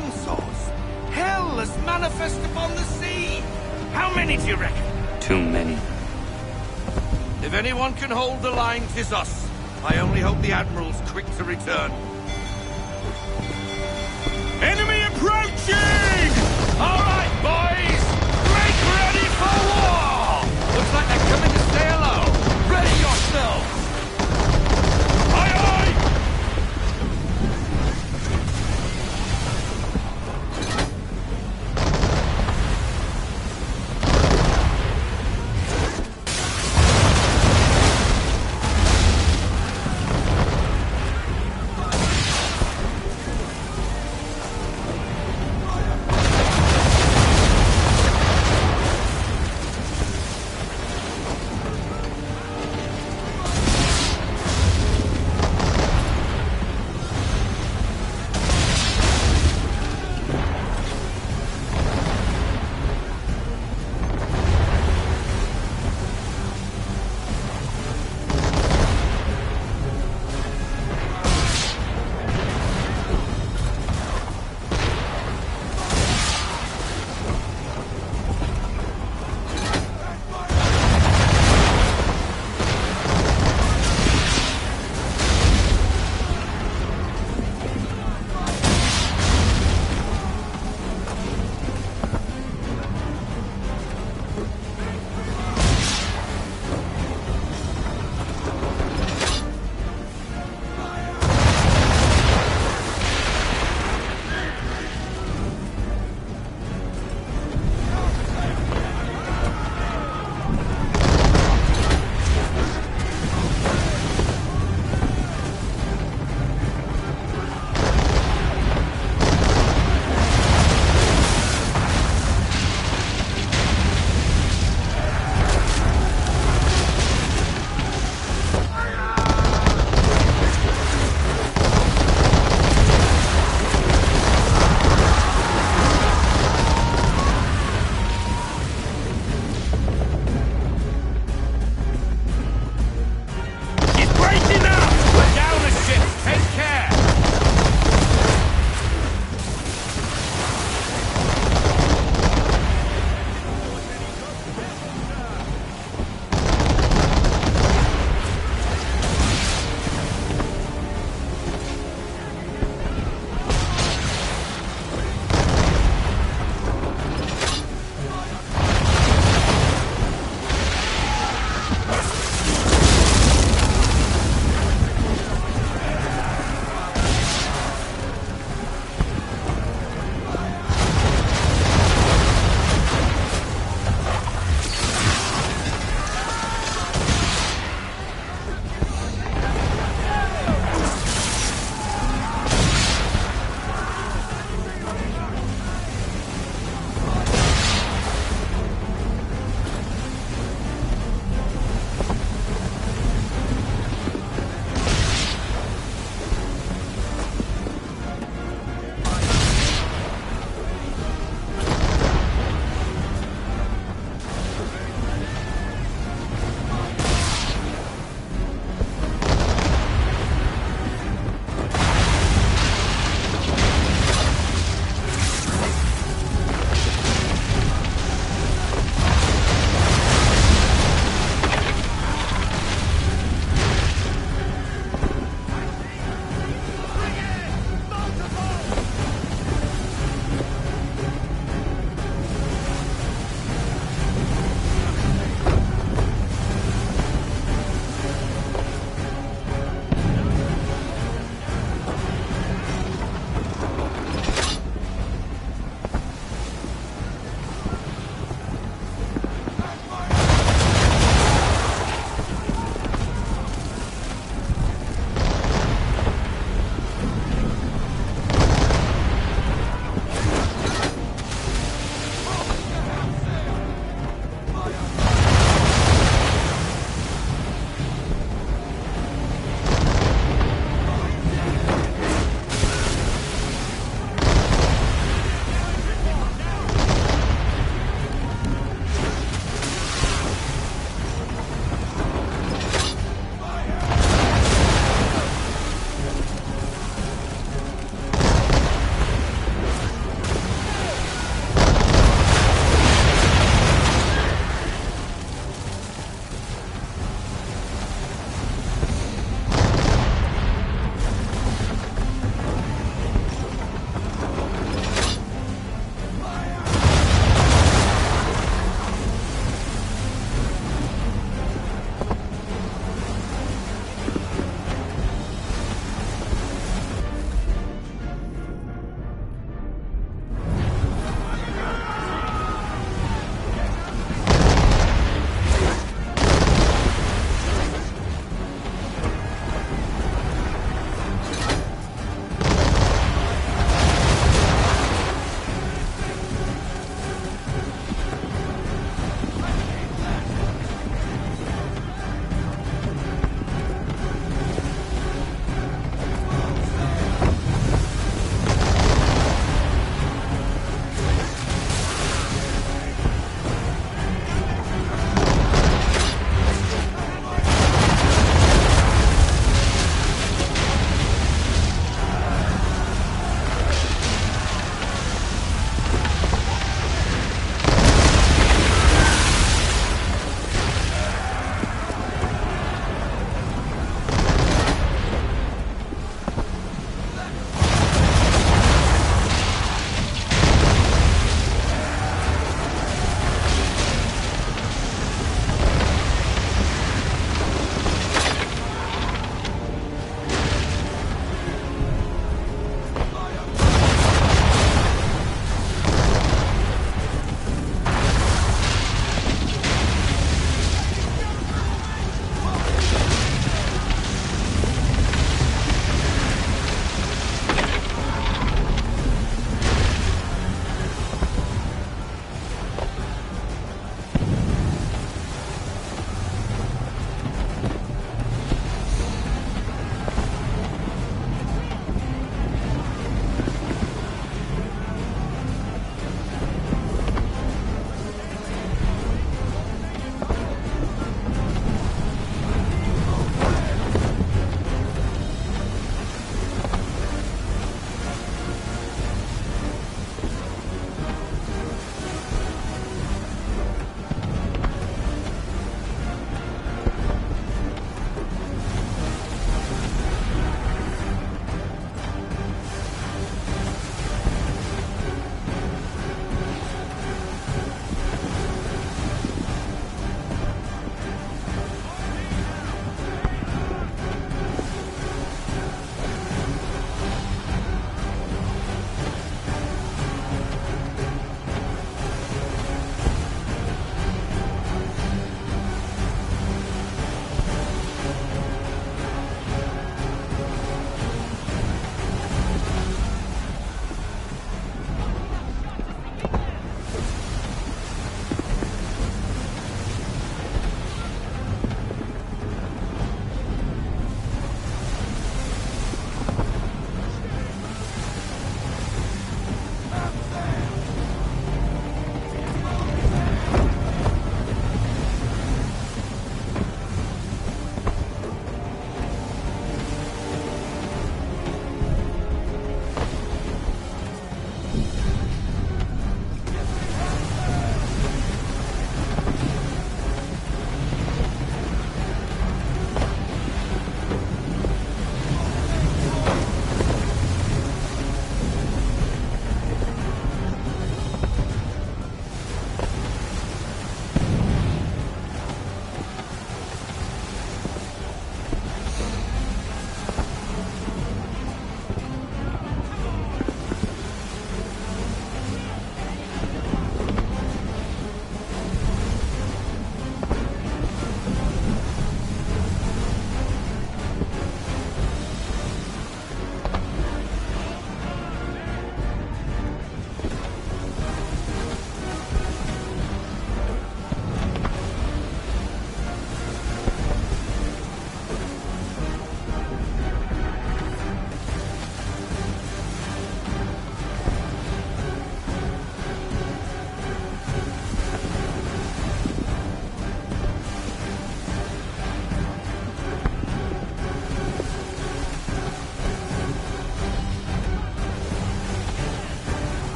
handsaws! Hell has manifest upon the sea! How many do you reckon? Too many. If anyone can hold the line, 'tis us. I only hope the Admiral's quick to return. Enemy approaching! All right, boys! Make ready for war! Looks like they're coming to stay low. Ready yourselves! Aye, aye!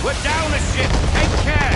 We're down a ship! Take care!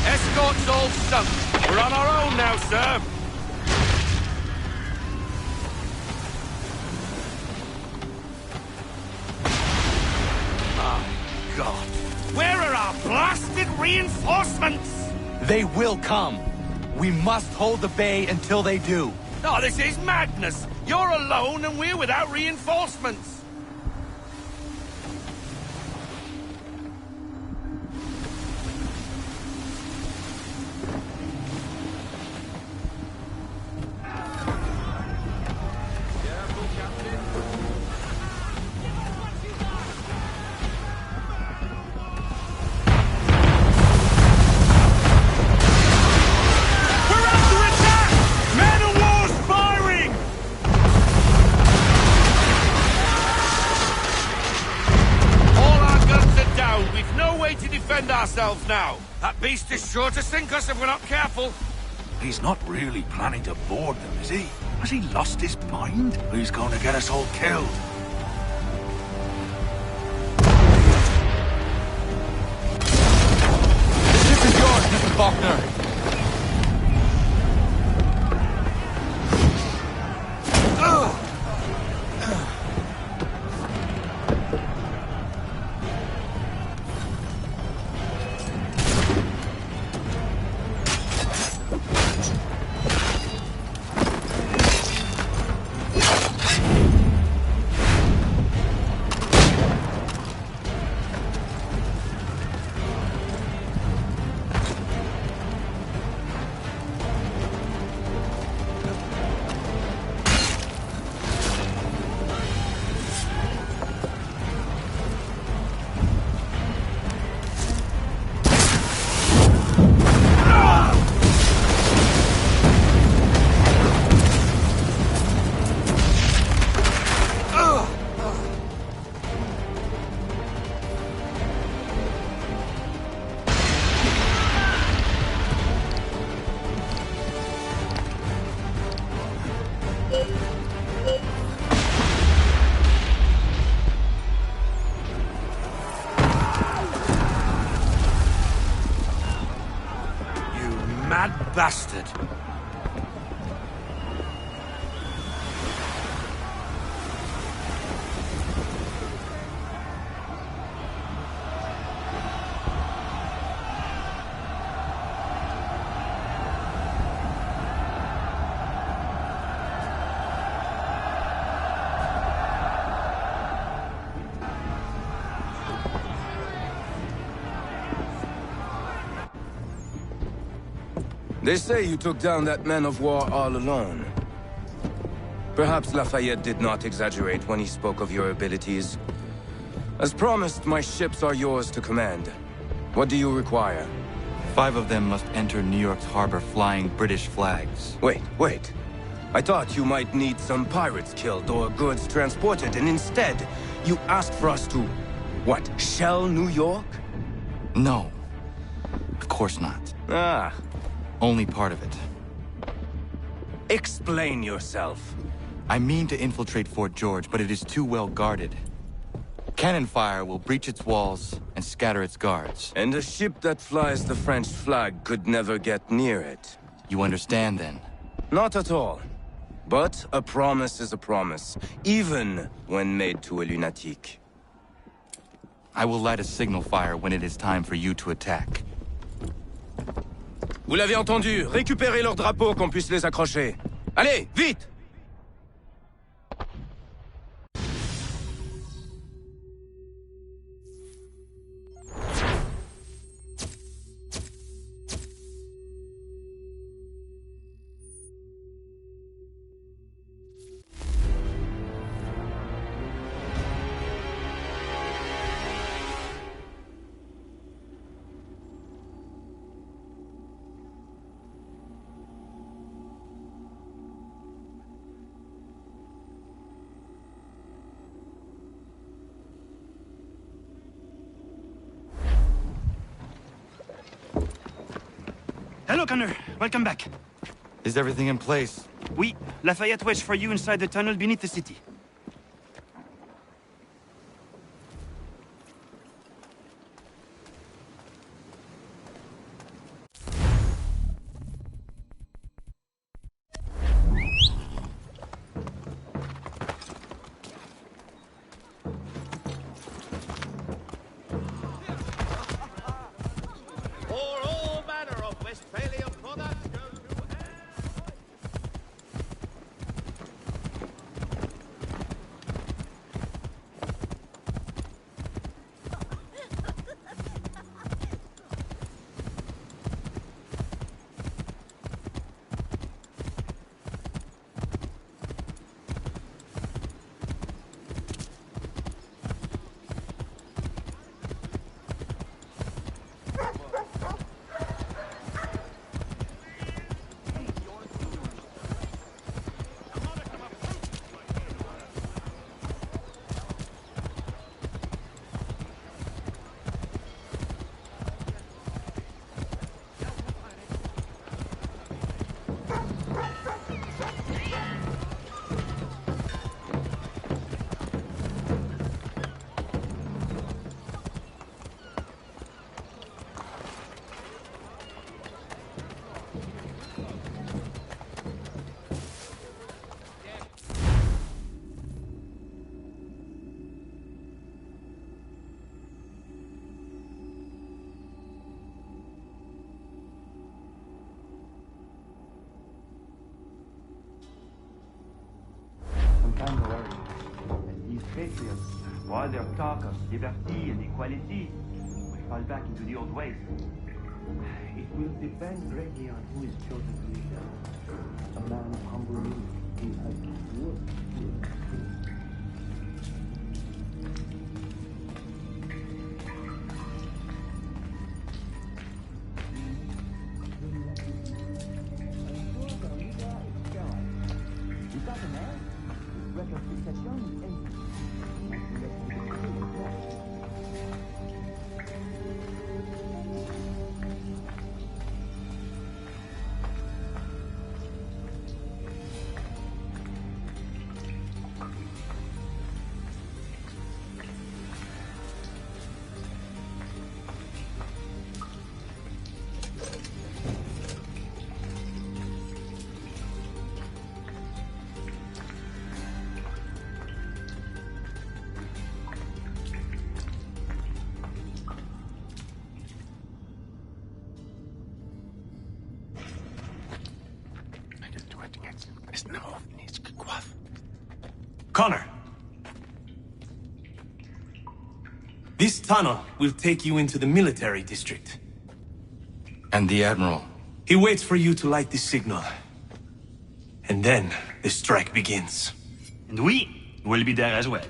Escort's all sunk. We're on our own now, sir. My God. Where are our blasted reinforcements? They will come. We must hold the bay until they do. Oh, this is madness. You're alone and we're without reinforcements. Ourselves now. That beast is sure to sink us if we're not careful. He's not really planning to board them, is he? Has he lost his mind? He's going to get us all killed. This is yours. bastard! They say you took down that man of war all alone. Perhaps Lafayette did not exaggerate when he spoke of your abilities. As promised, my ships are yours to command. What do you require? 5 of them must enter New York's harbor flying British flags. Wait. I thought you might need some pirates killed or goods transported, and instead, you asked for us to, what, shell New York? No. Of course not. Ah. Only part of it. Explain yourself. I mean to infiltrate Fort George, but it is too well guarded. Cannon fire will breach its walls and scatter its guards. And a ship that flies the French flag could never get near it. You understand, then? Not at all. But a promise is a promise, even when made to a lunatic. I will light a signal fire when it is time for you to attack. Vous l'avez entendu, récupérez leurs drapeaux qu'on puisse les accrocher. Allez, vite! Hello, Connor. Welcome back. Is everything in place? Oui. Lafayette waits for you inside the tunnel beneath the city. Patriots, while their talk of liberty and equality, will fall back into the old ways. It will depend greatly on who is chosen to lead them. A man of humble means who has worked to Connor. This tunnel will take you into the military district. And the Admiral? He waits for you to light the signal. And then the strike begins. And we will be there as well.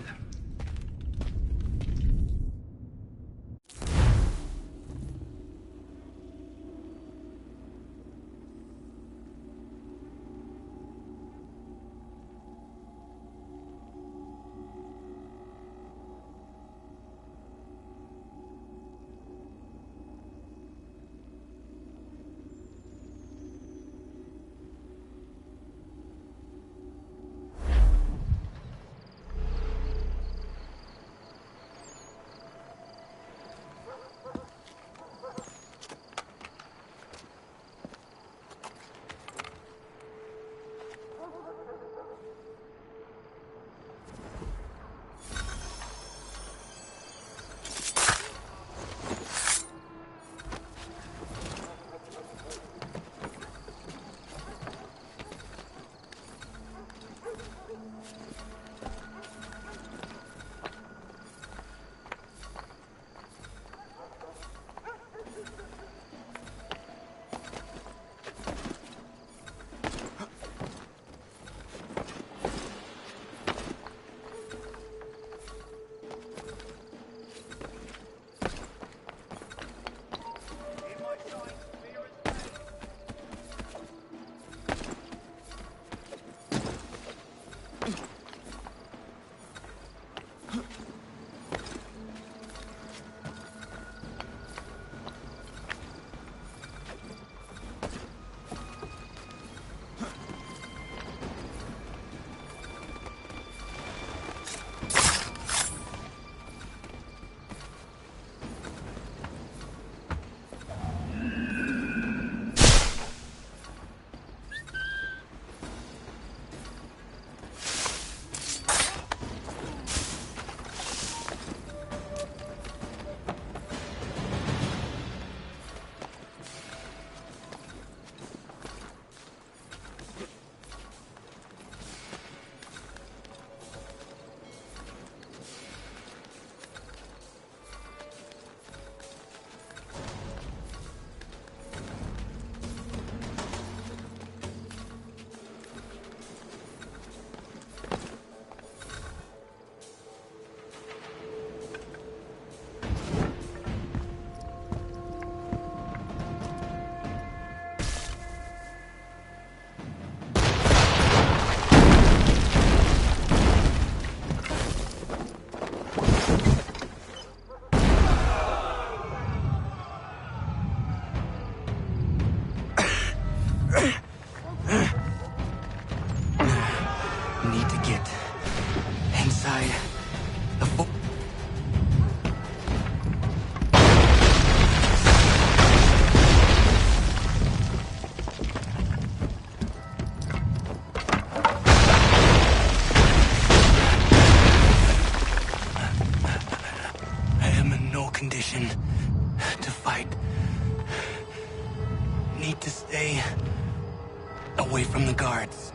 Away from the guards.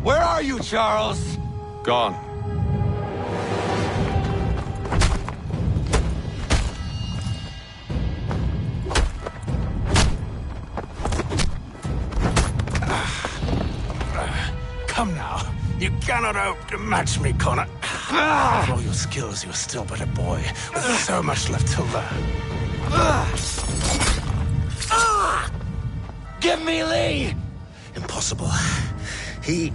Where are you, Charles? Gone. Come now. You cannot hope to match me, Connor. For all your skills, you're still but a boy, with so much left to learn. Give me Lee! Impossible. He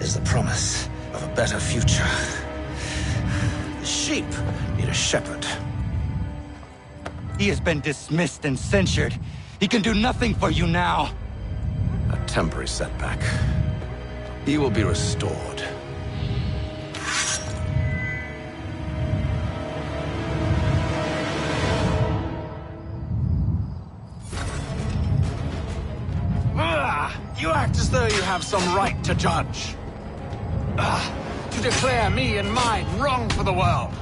is the promise of a better future. The sheep need a shepherd. He has been dismissed and censured. He can do nothing for you now. A temporary setback. He will be restored. You act as though you have some right to judge. To declare me and mine wrong for the world.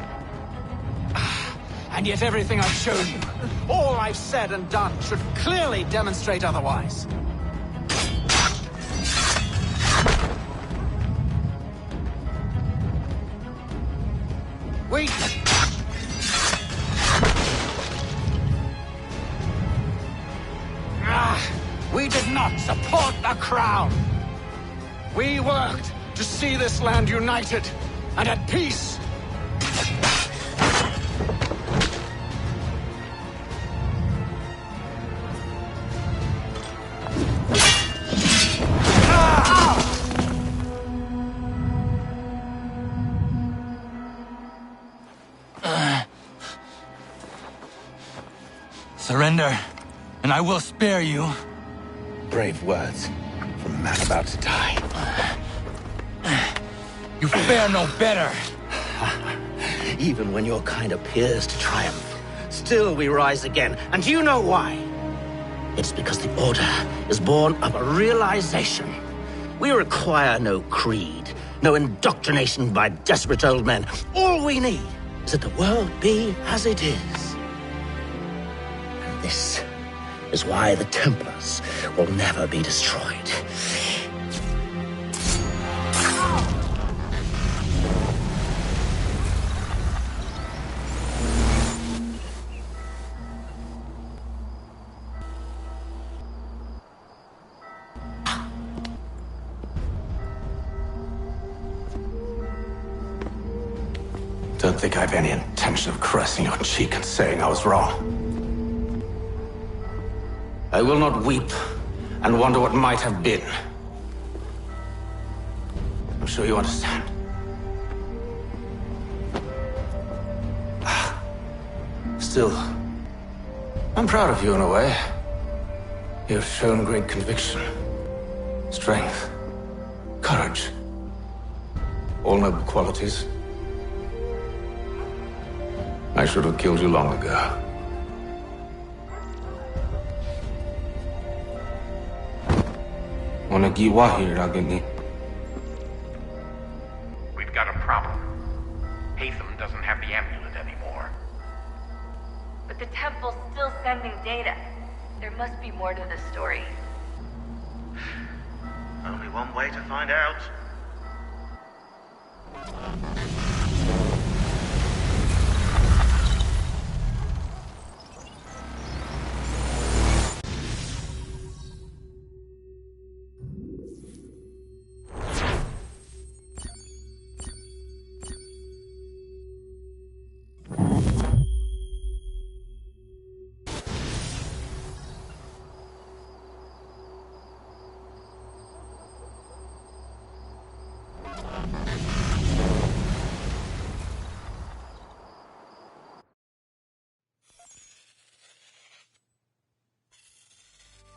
And yet everything I've shown you, all I've said and done, should clearly demonstrate otherwise. We did not support the Crown. We worked to see this land united and at peace. Surrender, and I will spare you. Brave words from a man about to die. You fare no better. Even when your kind appears to triumph, still we rise again. And do you know why? It's because the Order is born of a realization. We require no creed, no indoctrination by desperate old men. All we need is that the world be as it is. And this is why the Templars will never be destroyed. Don't think I have any intention of caressing your cheek and saying I was wrong. I will not weep and wonder what might have been. I'm sure you understand. Still, I'm proud of you in a way. You have shown great conviction, strength, courage. All noble qualities. I should have killed you long ago. We've got a problem. Hatham doesn't have the amulet anymore. But the temple's still sending data. There must be more to this story. Only one way to find out.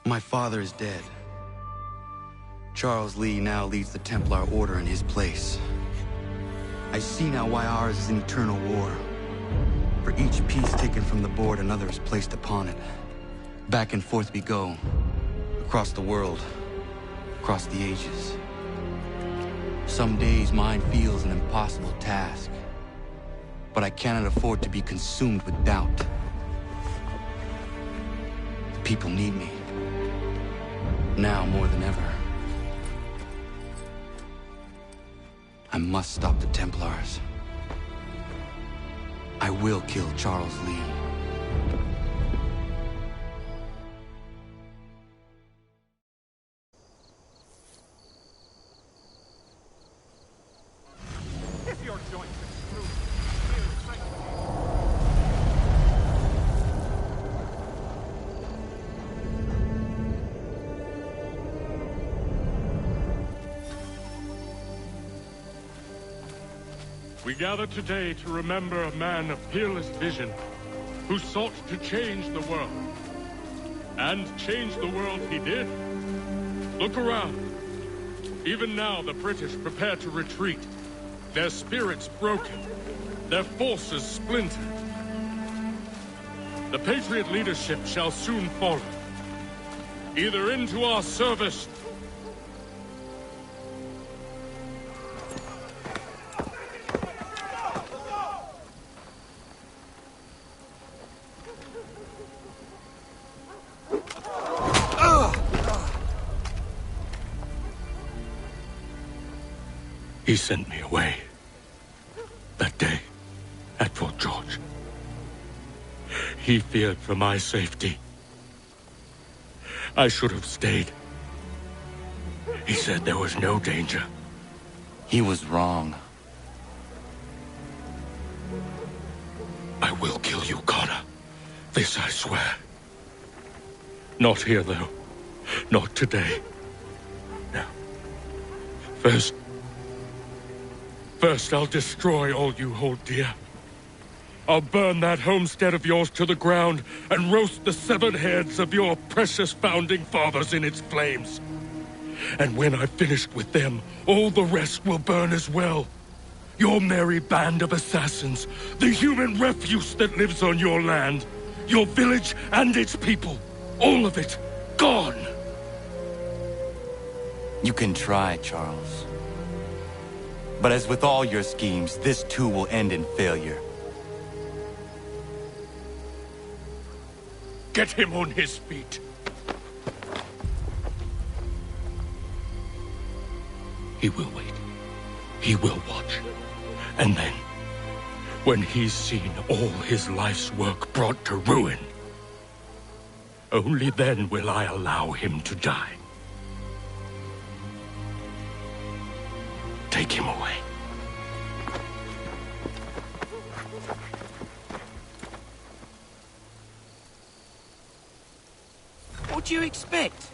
My father is dead. Charles Lee now leads the Templar Order in his place. I see now why ours is an eternal war. For each piece taken from the board, another is placed upon it. Back and forth we go. Across the world. Across the ages. Some days mine feels an impossible task. But I cannot afford to be consumed with doubt. The people need me. Now more than ever. I must stop the Templars. I will kill Charles Lee. If your joints are screwed, We gather today to remember a man of peerless vision who sought to change the world. And change the world he did. Look around. Even now the British prepare to retreat. Their spirits broken. Their forces splintered. The Patriot leadership shall soon follow. Either into our service He sent me away. That day, at Fort George. He feared for my safety. I should have stayed. He said there was no danger. He was wrong. I will kill you, Connor. This I swear. Not here, though. Not today. No. First I'll destroy all you hold dear. I'll burn that homestead of yours to the ground and roast the severed heads of your precious founding fathers in its flames. And when I've finished with them, all the rest will burn as well. Your merry band of assassins, the human refuse that lives on your land, your village and its people, all of it, gone. You can try, Charles. But as with all your schemes, this too will end in failure. Get him on his feet. He will wait. He will watch. And then, when he's seen all his life's work brought to ruin, only then will I allow him to die. Take him away. What do you expect?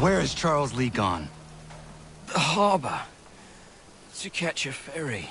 Where is Charles Lee gone? The harbor. To catch a ferry.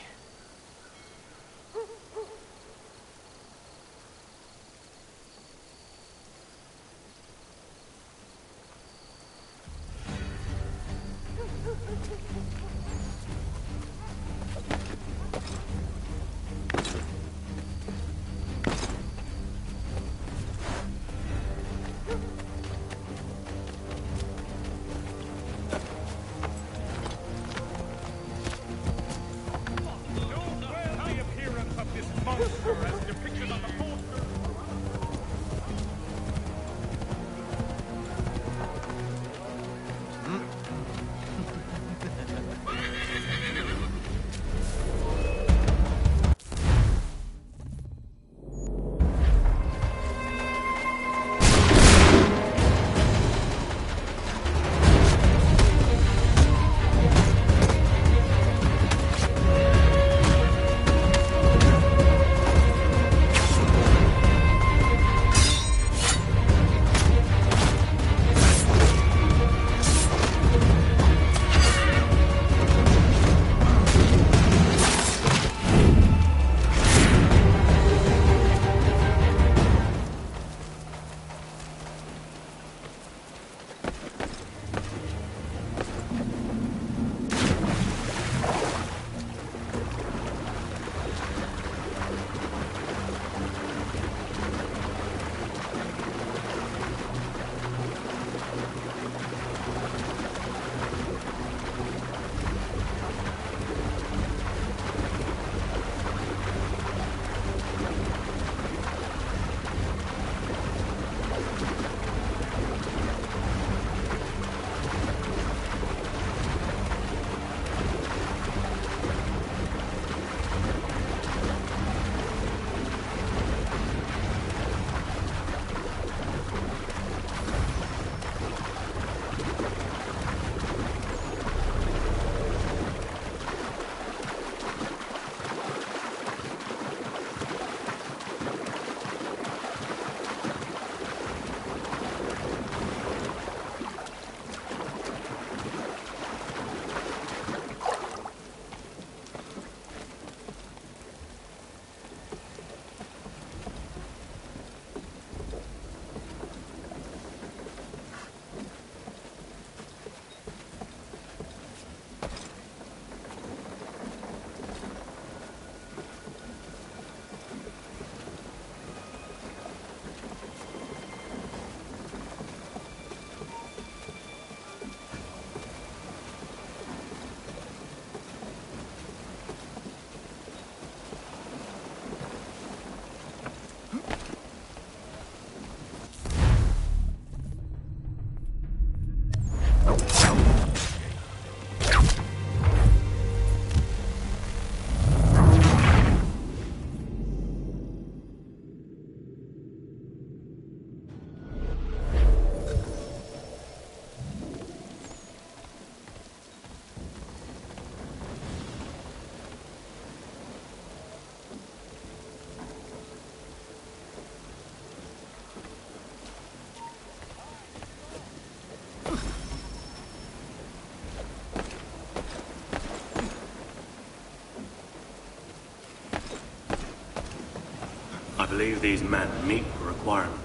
believe these men meet the requirements.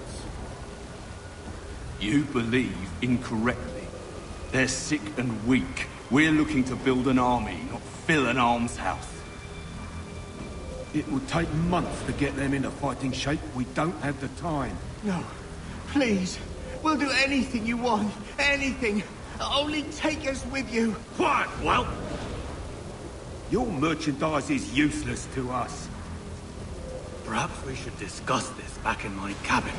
You believe incorrectly. They're sick and weak. We're looking to build an army, not fill an almshouse. It would take months to get them into fighting shape. We don't have the time. No. Please. We'll do anything you want. Anything. Only take us with you. Quiet, whelp! Your merchandise is useless to us. Perhaps we should discuss this back in my cabin.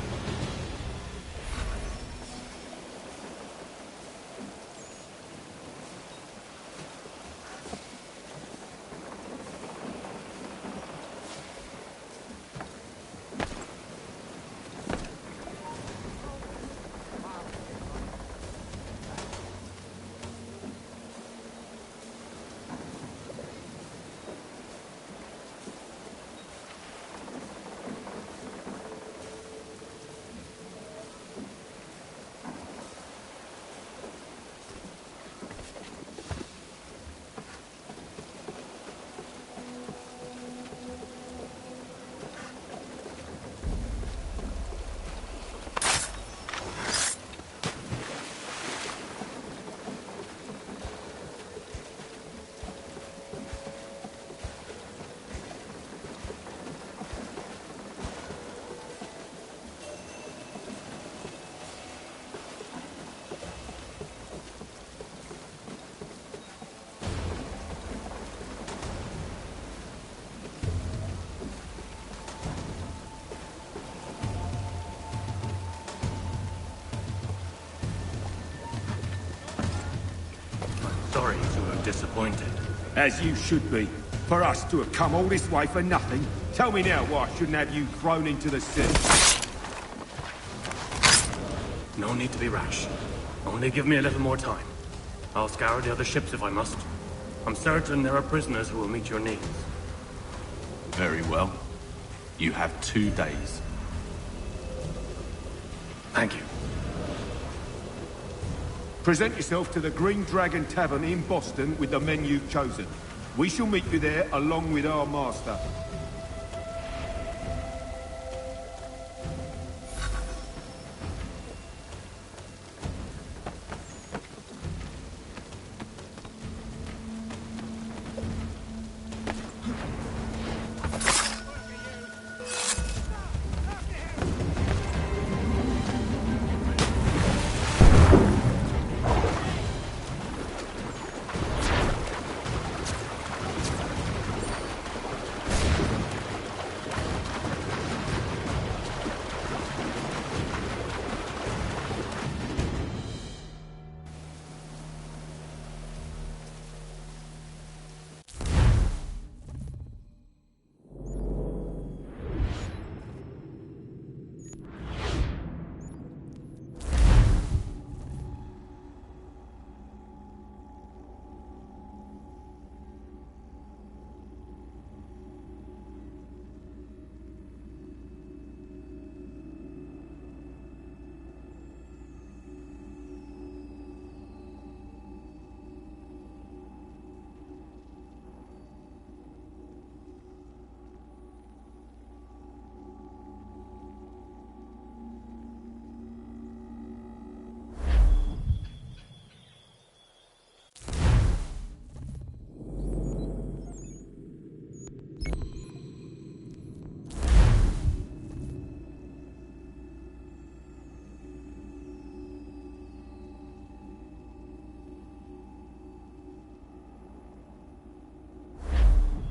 Sorry to have disappointed. As you should be. For us to have come all this way for nothing. Tell me now why I shouldn't have you thrown into the sea. No need to be rash. Only give me a little more time. I'll scour the other ships if I must. I'm certain there are prisoners who will meet your needs. Very well. You have 2 days. Thank you. Present yourself to the Green Dragon Tavern in Boston with the men you've chosen. We shall meet you there along with our master.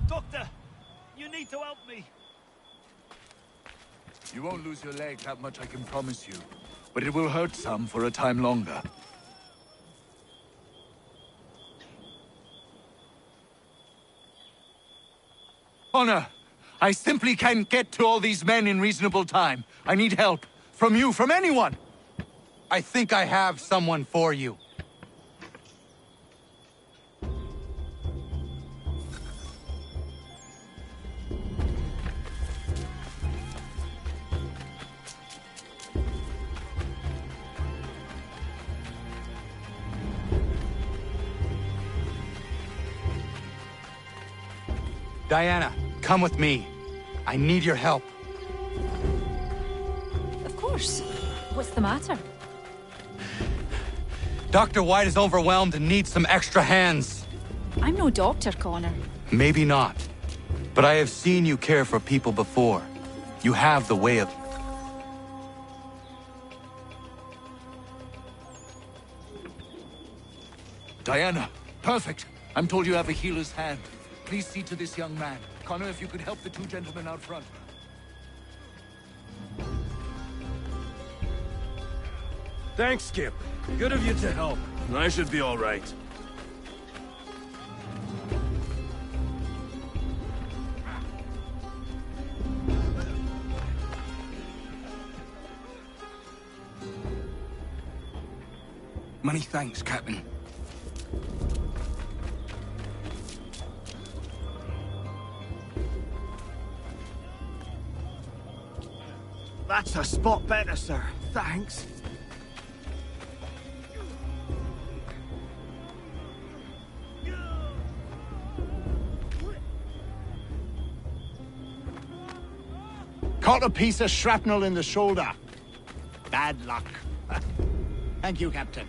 Doctor! You need to help me! You won't lose your leg, that much I can promise you. But it will hurt some for a time longer. Honor! I simply can't get to all these men in reasonable time. I need help. From you, from anyone! I think I have someone for you. Diana, come with me. I need your help. course. What's the matter? Dr. White is overwhelmed and needs some extra hands. I'm no doctor, Connor. Maybe not. But I have seen you care for people before. You have the way of... Diana, perfect. I'm told you have a healer's hand. Please see to this young man. Connor, if you could help the two gentlemen out front. Thanks, Skip. Good of you to help. I should be all right. Many thanks, Captain. That's a spot better, sir. Thanks. Caught a piece of shrapnel in the shoulder. Bad luck. Thank you, Captain.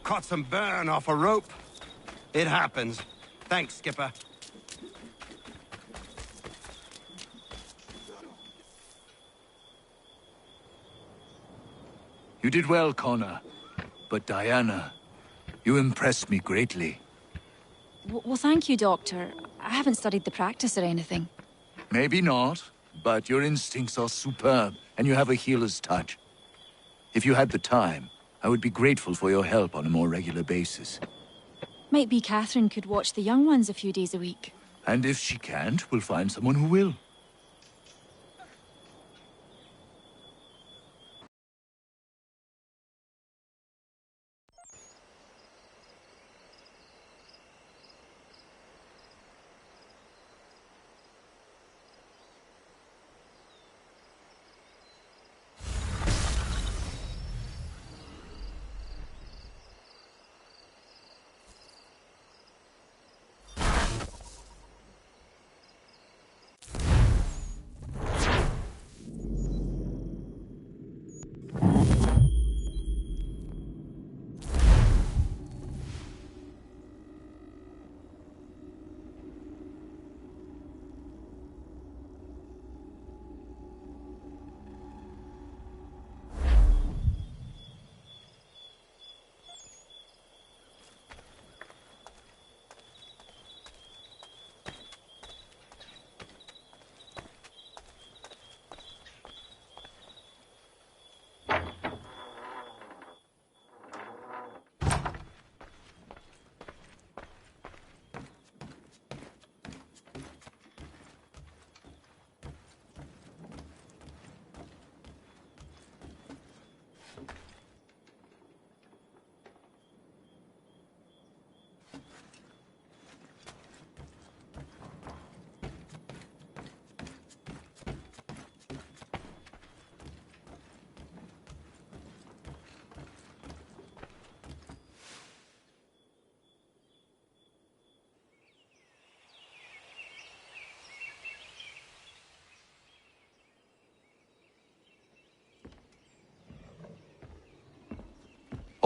Caught some burn off a rope. It happens. Thanks, Skipper. You did well, Connor. But Diana, you impressed me greatly. Well, thank you, Doctor. I haven't studied the practice or anything. Maybe not, but your instincts are superb, and you have a healer's touch. If you had the time, I would be grateful for your help on a more regular basis. Might be Catherine could watch the young ones a few days a week. And if she can't, we'll find someone who will.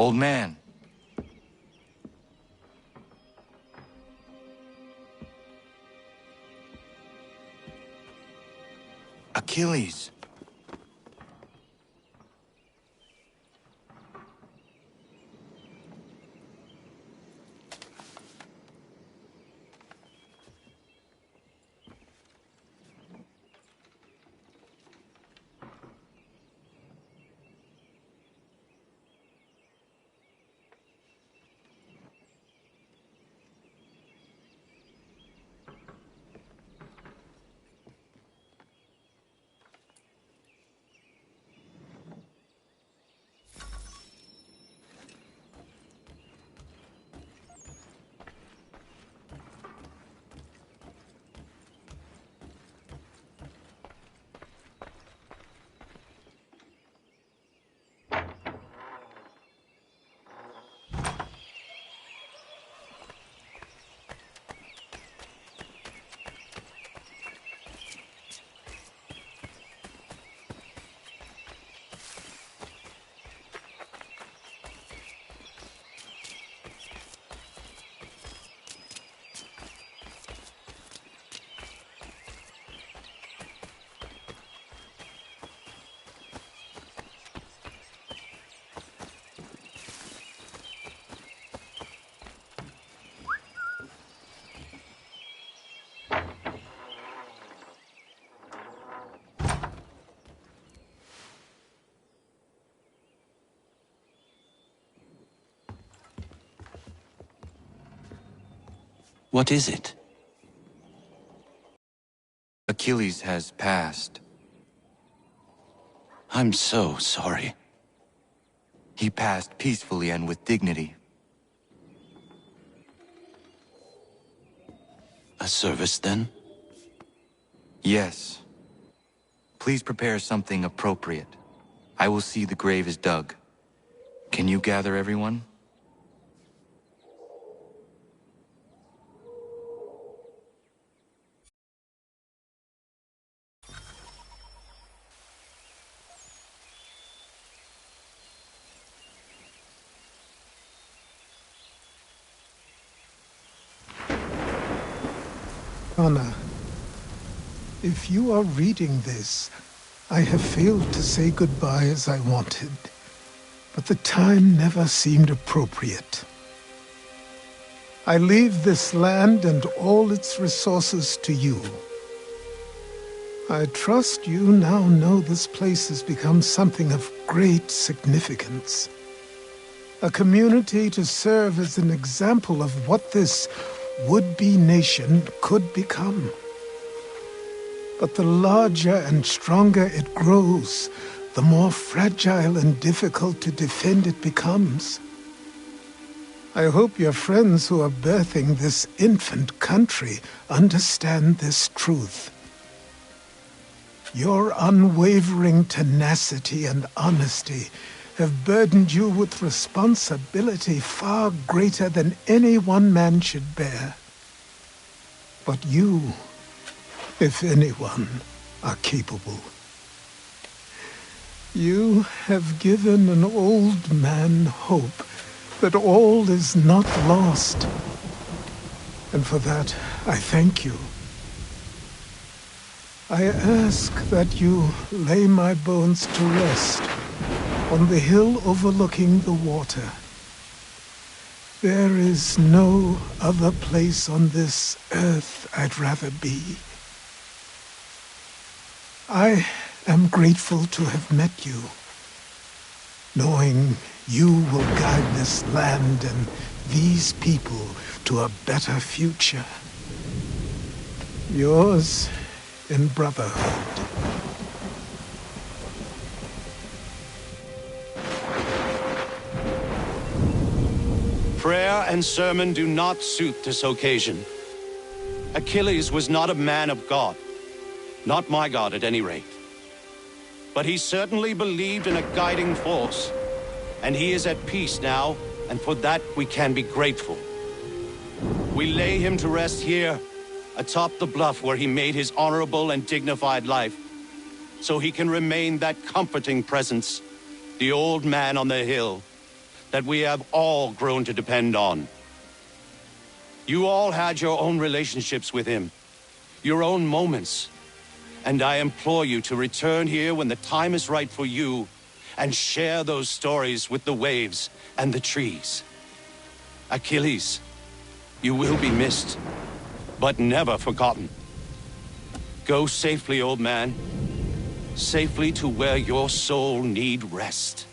Old man. Achilles. What is it? Achilles has passed. I'm so sorry. He passed peacefully and with dignity. A service, then? Yes. Please prepare something appropriate. I will see the grave is dug. Can you gather everyone? Anna, if you are reading this, I have failed to say goodbye as I wanted, but the time never seemed appropriate. I leave this land and all its resources to you. I trust you now know this place has become something of great significance. A community to serve as an example of what this would-be nation could become. But the larger and stronger it grows, the more fragile and difficult to defend it becomes. I hope your friends who are birthing this infant country understand this truth. Your unwavering tenacity and honesty have burdened you with responsibility far greater than any one man should bear. But you, if anyone, are capable. You have given an old man hope that all is not lost. And for that, I thank you. I ask that you lay my bones to rest on the hill overlooking the water. There is no other place on this earth I'd rather be. I am grateful to have met you, knowing you will guide this land and these people to a better future. Yours in brotherhood. Prayer and sermon do not suit this occasion. Achilles was not a man of God. Not my God, at any rate. But he certainly believed in a guiding force. And he is at peace now, and for that we can be grateful. We lay him to rest here, atop the bluff where he made his honorable and dignified life, so he can remain that comforting presence, the old man on the hill, that we have all grown to depend on. You all had your own relationships with him, your own moments, and I implore you to return here when the time is right for you and share those stories with the waves and the trees. Achilles, you will be missed, but never forgotten. Go safely, old man, safely to where your soul need rest.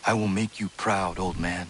I will make you proud, old man.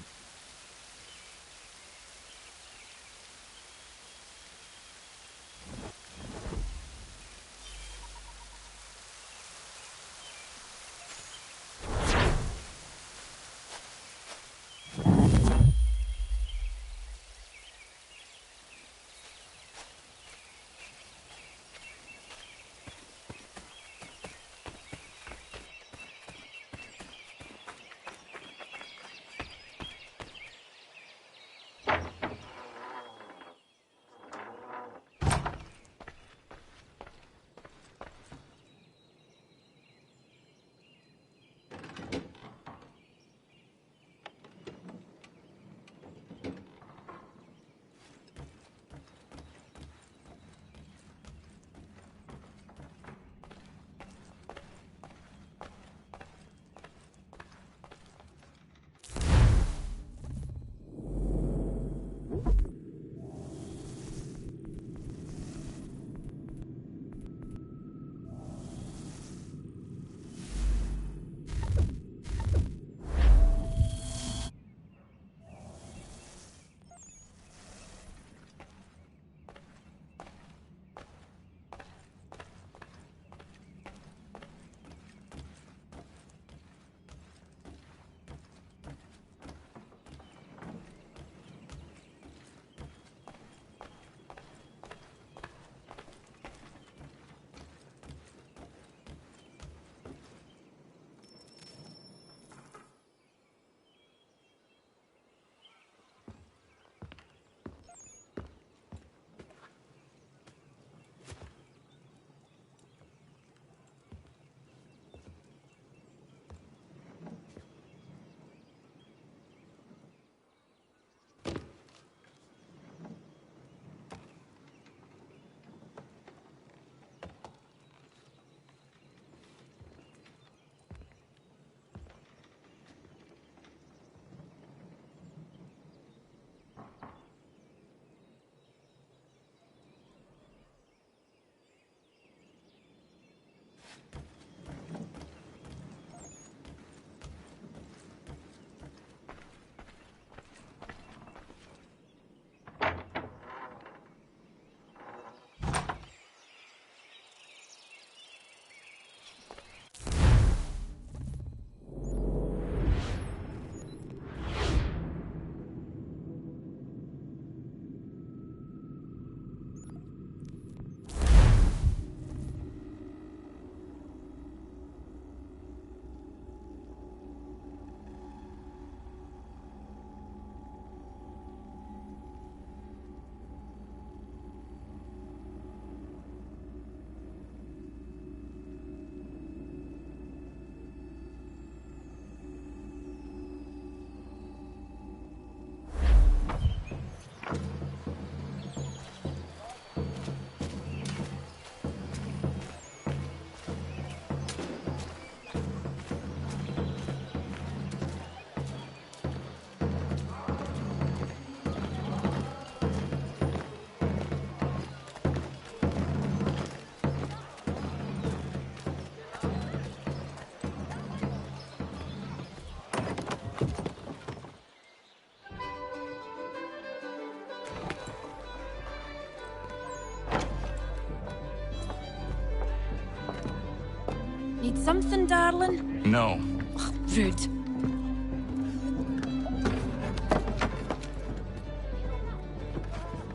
Need something, darling? No. Ugh, rude.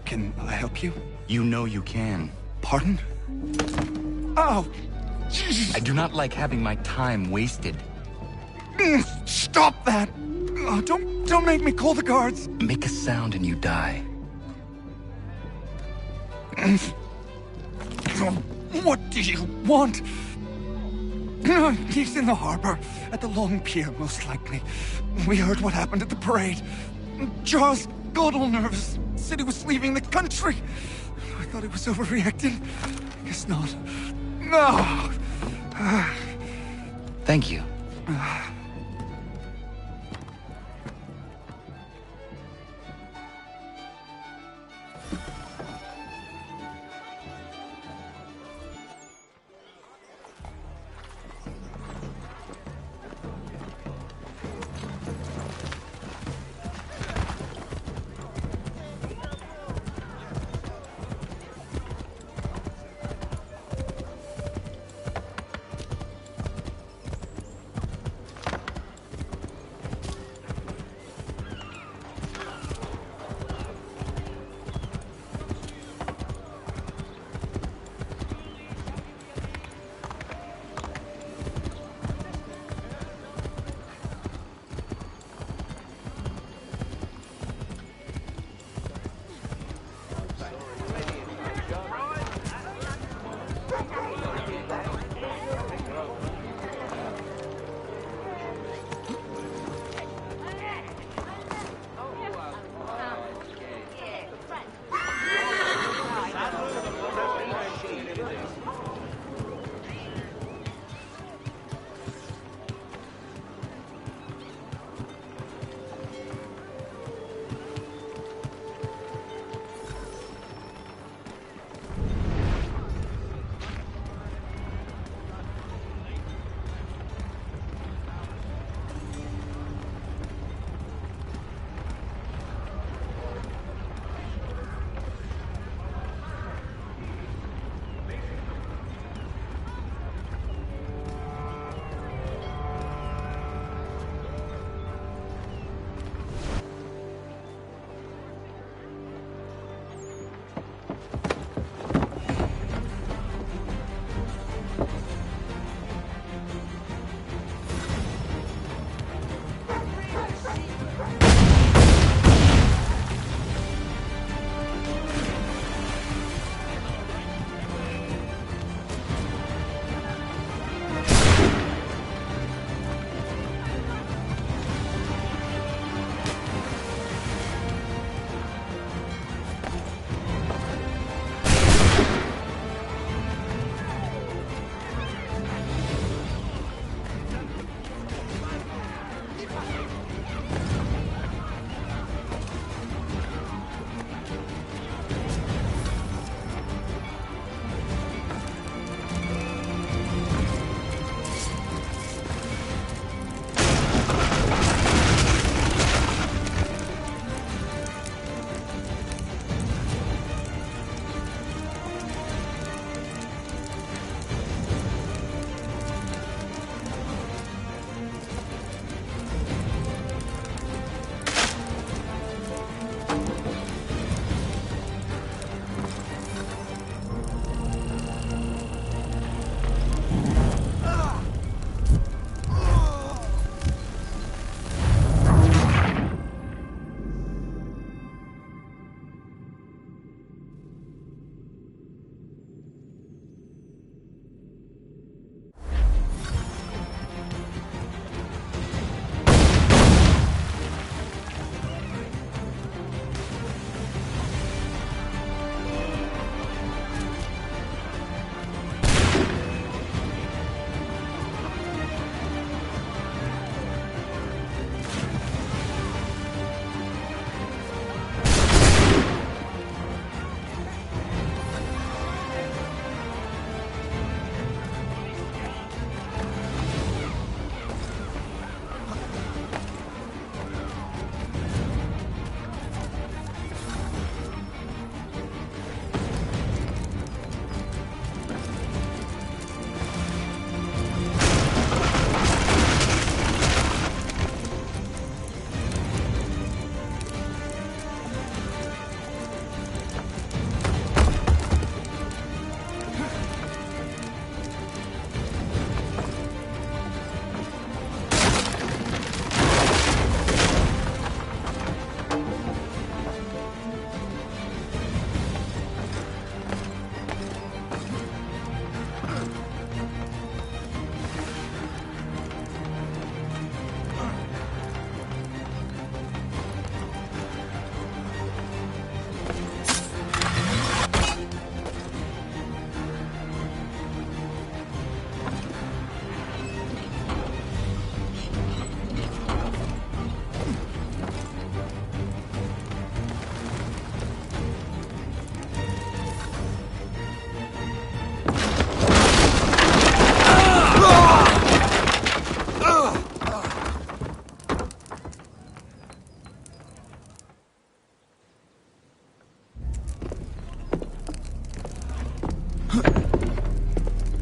Can I help you? You know you can. Pardon? Oh! I do not like having my time wasted. Stop that! Oh, don't make me call the guards! Make a sound and you die. What do you want? He's in the harbor, at the Long Pier, most likely. We heard what happened at the parade. Charles got all nervous, said he was leaving the country. I thought he was overreacting. Guess not. No! Thank you.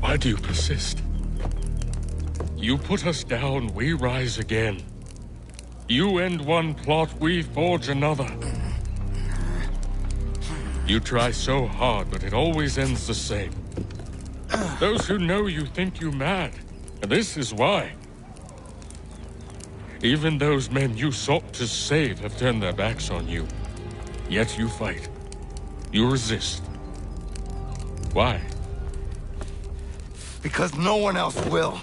Why do you persist? You put us down, we rise again. You end one plot, we forge another. You try so hard, but it always ends the same. Those who know you think you mad, and this is why. Even those men you sought to save have turned their backs on you. Yet you fight. You resist. Why? Because no one else will.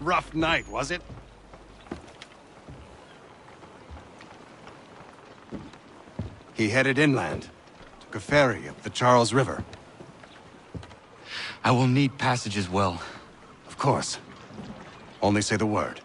Rough night, was it? He headed inland. Took a ferry up the Charles River. I will need passage as well. Of course. Only say the word.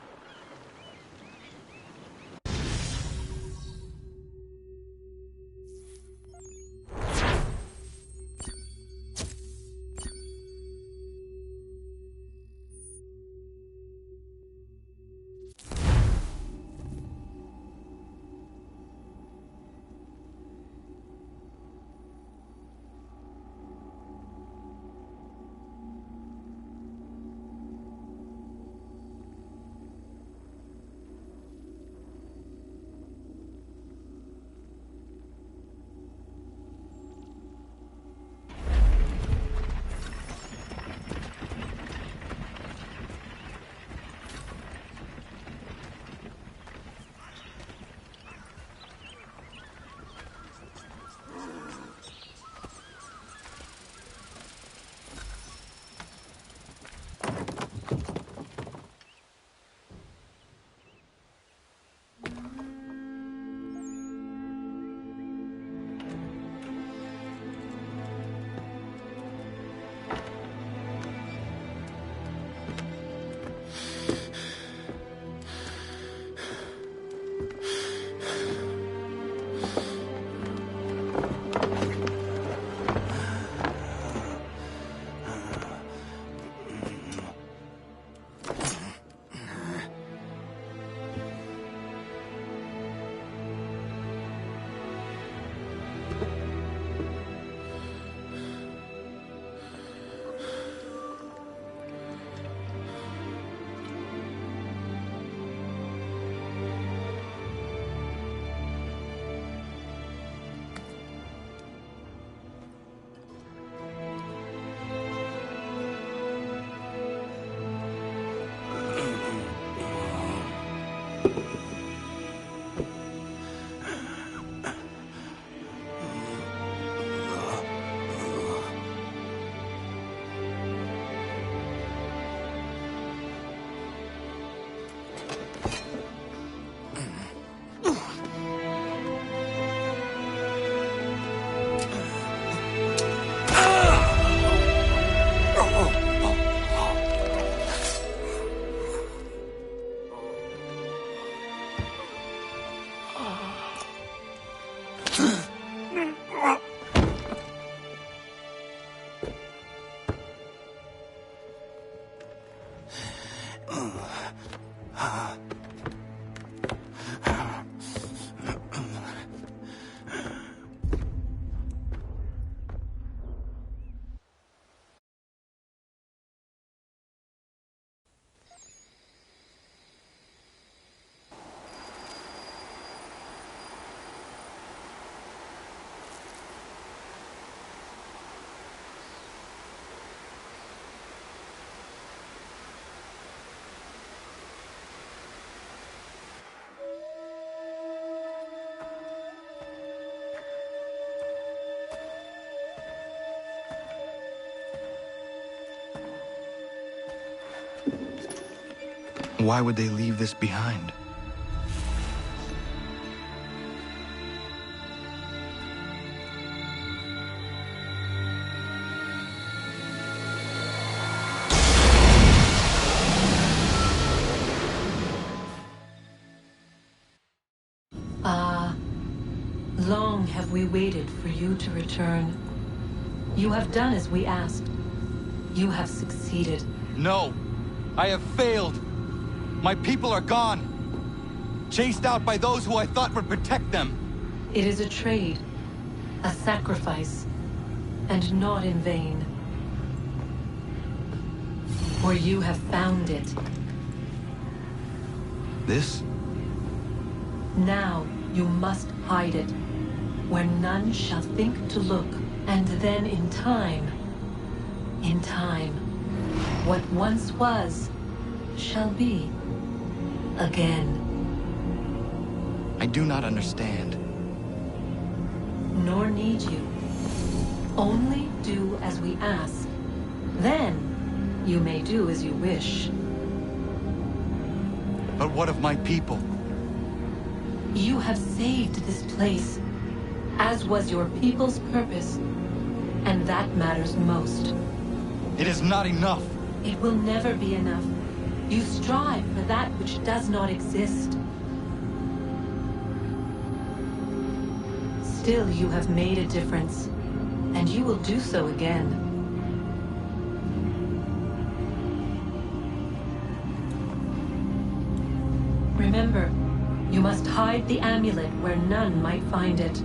Why would they leave this behind? Long have we waited for you to return. You have done as we asked. You have succeeded. No! I have failed! My people are gone! Chased out by those who I thought would protect them! It is a trade, a sacrifice, and not in vain. For you have found it. This? Now you must hide it, where none shall think to look, and then in time, what once was, shall be again. I do not understand. Nor need you. Only do as we ask. Then, you may do as you wish. But what of my people? You have saved this place, as was your people's purpose, and that matters most. It is not enough. It will never be enough. You strive for that which does not exist. Still, you have made a difference, and you will do so again. Remember, you must hide the amulet where none might find it.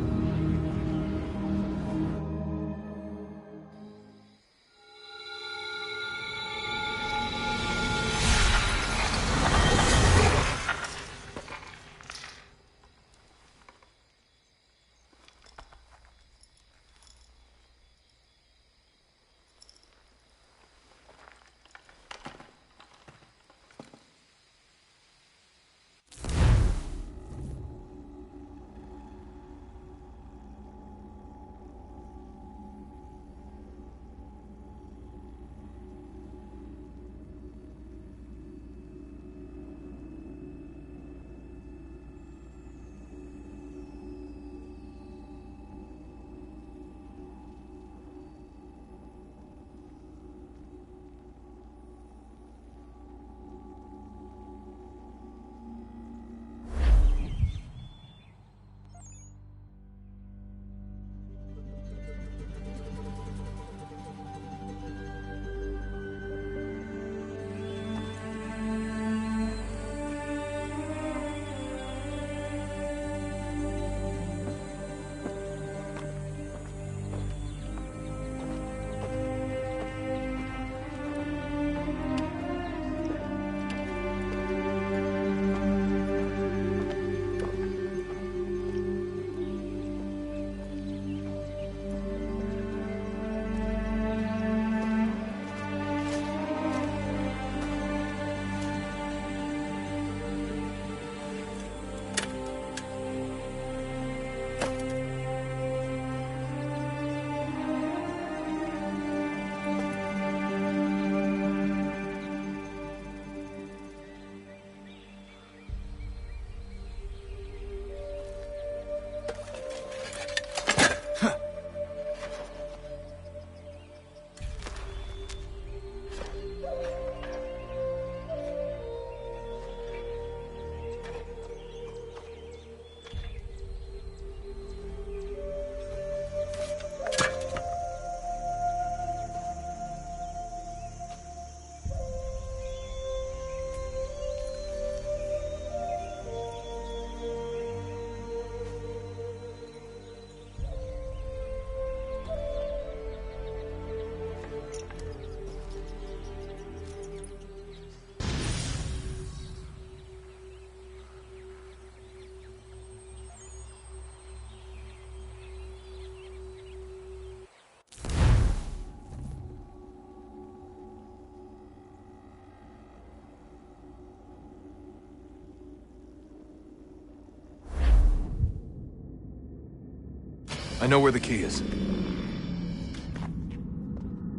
I know where the key is.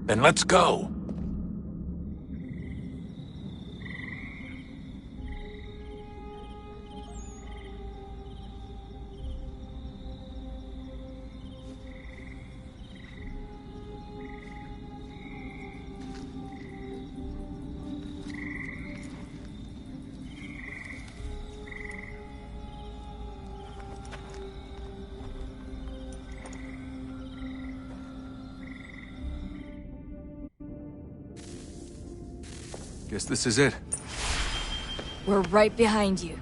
Then let's go! Guess this is it. We're right behind you.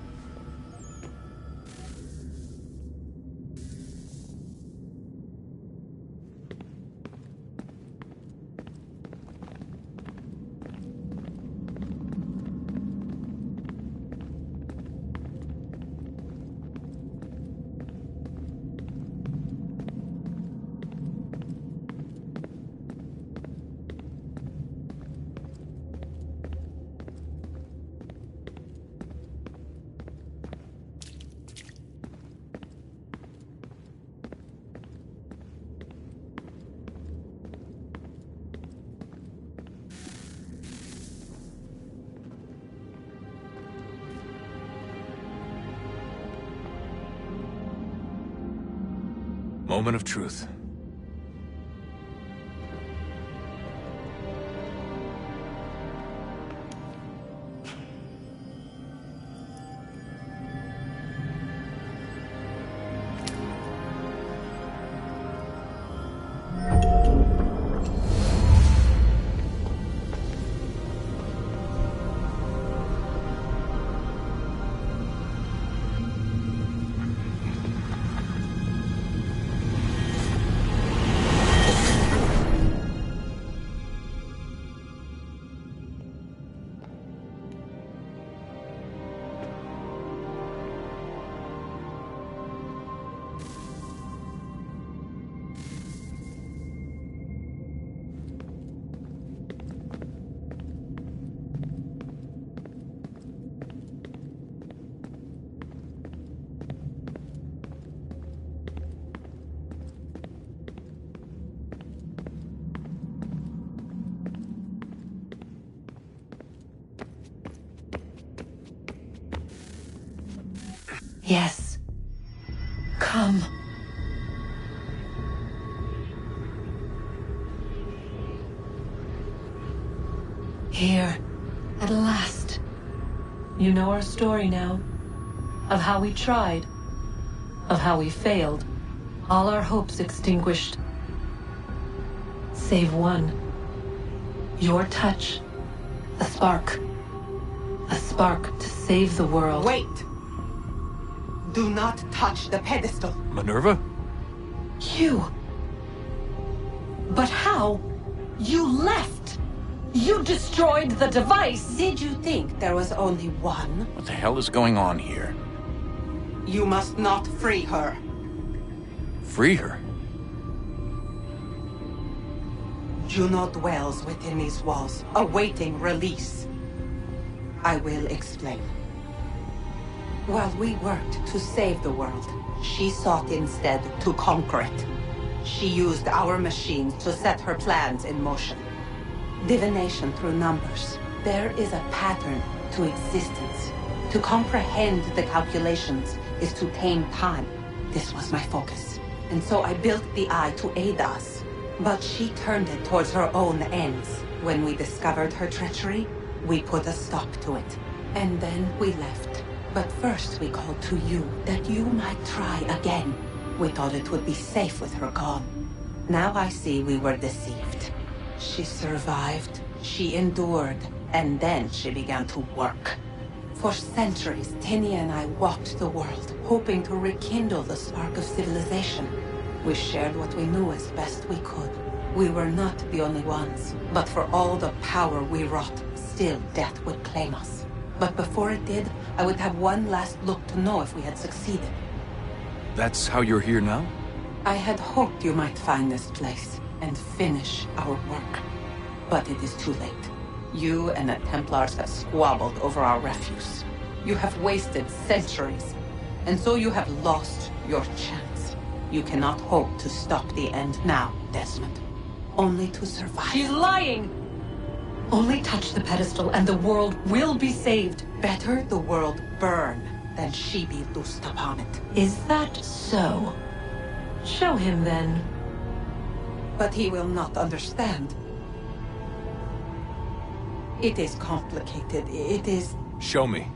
Moment of truth. Yes. Come. Here, at last. You know our story now. Of how we tried. Of how we failed. All our hopes extinguished. Save one. Your touch. A spark. A spark to save the world. Wait! Do not touch the pedestal. Minerva? You. But how? You left. You destroyed the device. Did you think there was only one? What the hell is going on here? You must not free her. Free her? Juno dwells within these walls, awaiting release. I will explain. While we worked to save the world, she sought instead to conquer it. She used our machines to set her plans in motion. Divination through numbers. There is a pattern to existence. To comprehend the calculations is to tame time. This was my focus. And so I built the Eye to aid us. But she turned it towards her own ends. When we discovered her treachery, we put a stop to it. And then we left. But first we called to you, that you might try again. We thought it would be safe with her gone. Now I see we were deceived. She survived, she endured, and then she began to work. For centuries, Tinia and I walked the world, hoping to rekindle the spark of civilization. We shared what we knew as best we could. We were not the only ones, but for all the power we wrought, still death would claim us. But before it did, I would have one last look to know if we had succeeded. That's how you're here now? I had hoped you might find this place and finish our work. But it is too late. You and the Templars have squabbled over our refuse. You have wasted centuries, and so you have lost your chance. You cannot hope to stop the end now, Desmond. Only to survive. She's lying! Only touch the pedestal and the world will be saved. Better the world burn than she be loosed upon it. Is that so? Show him then. But he will not understand. It is complicated. It is... Show me.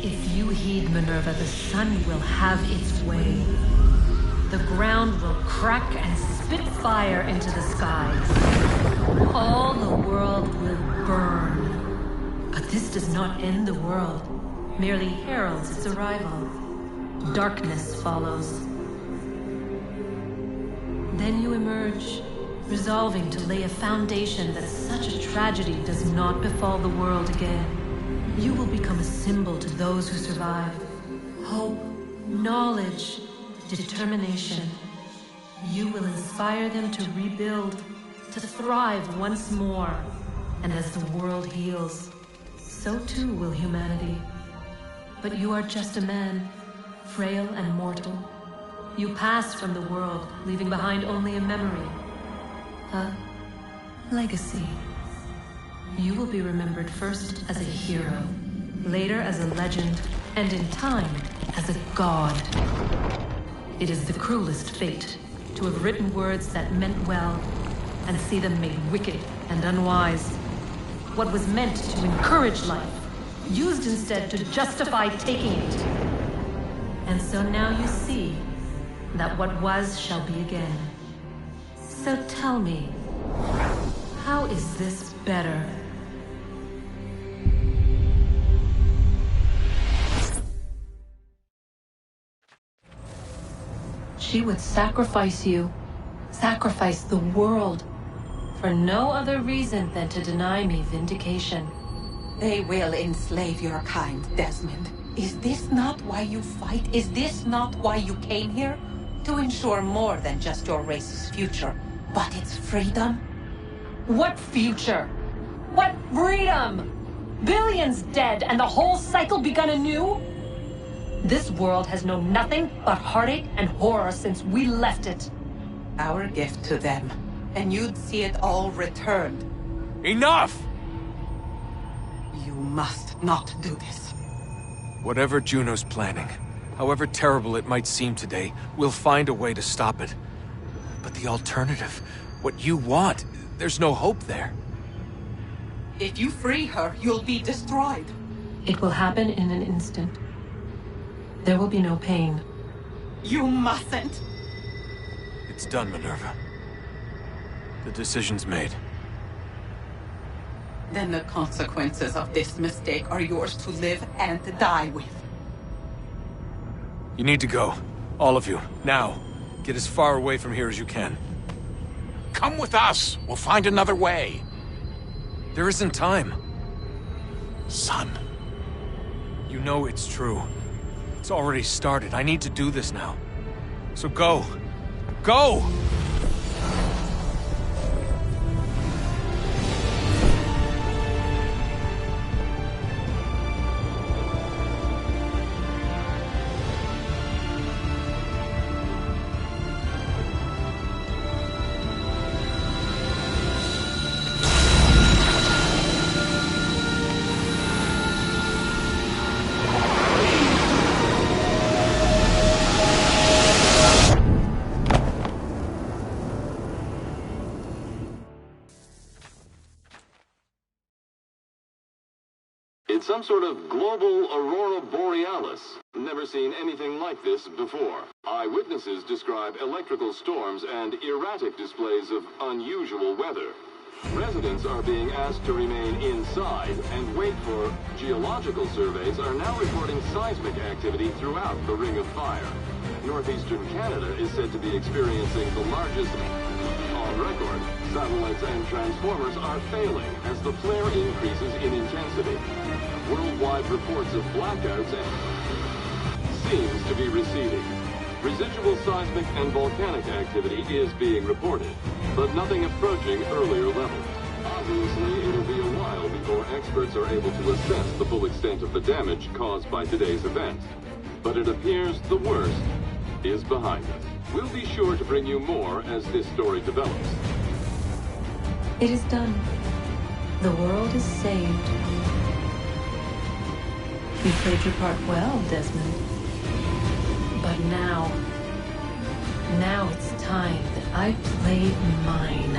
If you heed Minerva, the sun will have its way. the ground will crack and spit fire into the skies. All the world will burn. But this does not end the world, merely heralds its arrival. Darkness follows. Then you emerge, resolving to lay a foundation that such a tragedy does not befall the world again. You will become a symbol to those who survive. Hope, knowledge, determination. You will inspire them to rebuild, to thrive once more. And as the world heals, so too will humanity. But you are just a man, frail and mortal. You pass from the world, leaving behind only a memory. A legacy. You will be remembered first as a hero, later as a legend, and in time, as a god. It is the cruelest fate to have written words that meant well, and see them made wicked and unwise. What was meant to encourage life, used instead to justify taking it. And so now you see that what was shall be again. So tell me, how is this better? She would sacrifice you, sacrifice the world, for no other reason than to deny me vindication. They will enslave your kind, Desmond. Is this not why you fight? Is this not why you came here? To ensure more than just your race's future, but its freedom? What future? What freedom? Billions dead and the whole cycle begun anew? This world has known nothing but heartache and horror since we left it. Our gift to them, and you'd see it all returned. Enough! You must not do this. Whatever Juno's planning, however terrible it might seem today, we'll find a way to stop it. But the alternative, what you want, there's no hope there. If you free her, you'll be destroyed. It will happen in an instant. There will be no pain. You mustn't. It's done, Minerva. The decision's made. Then the consequences of this mistake are yours to live and die with. You need to go. All of you. Now. Get as far away from here as you can. Come with us. We'll find another way. There isn't time. Son. You know it's true. It's already started. I need to do this now. So go. Go! It's some sort of global aurora borealis. Never seen anything like this before. Eyewitnesses describe electrical storms and erratic displays of unusual weather. Residents are being asked to remain inside and wait for geological surveys are now reporting seismic activity throughout the Ring of Fire. Northeastern Canada is said to be experiencing the largest on record. Satellites and transformers are failing as the flare increases in intensity. Worldwide reports of blackouts seems to be receding. Residual seismic and volcanic activity is being reported, but nothing approaching earlier levels. Obviously, it'll be a while before experts are able to assess the full extent of the damage caused by today's event. But it appears the worst is behind us. We'll be sure to bring you more as this story develops. It is done. The world is saved. You played your part well, Desmond. But now it's time that I played mine.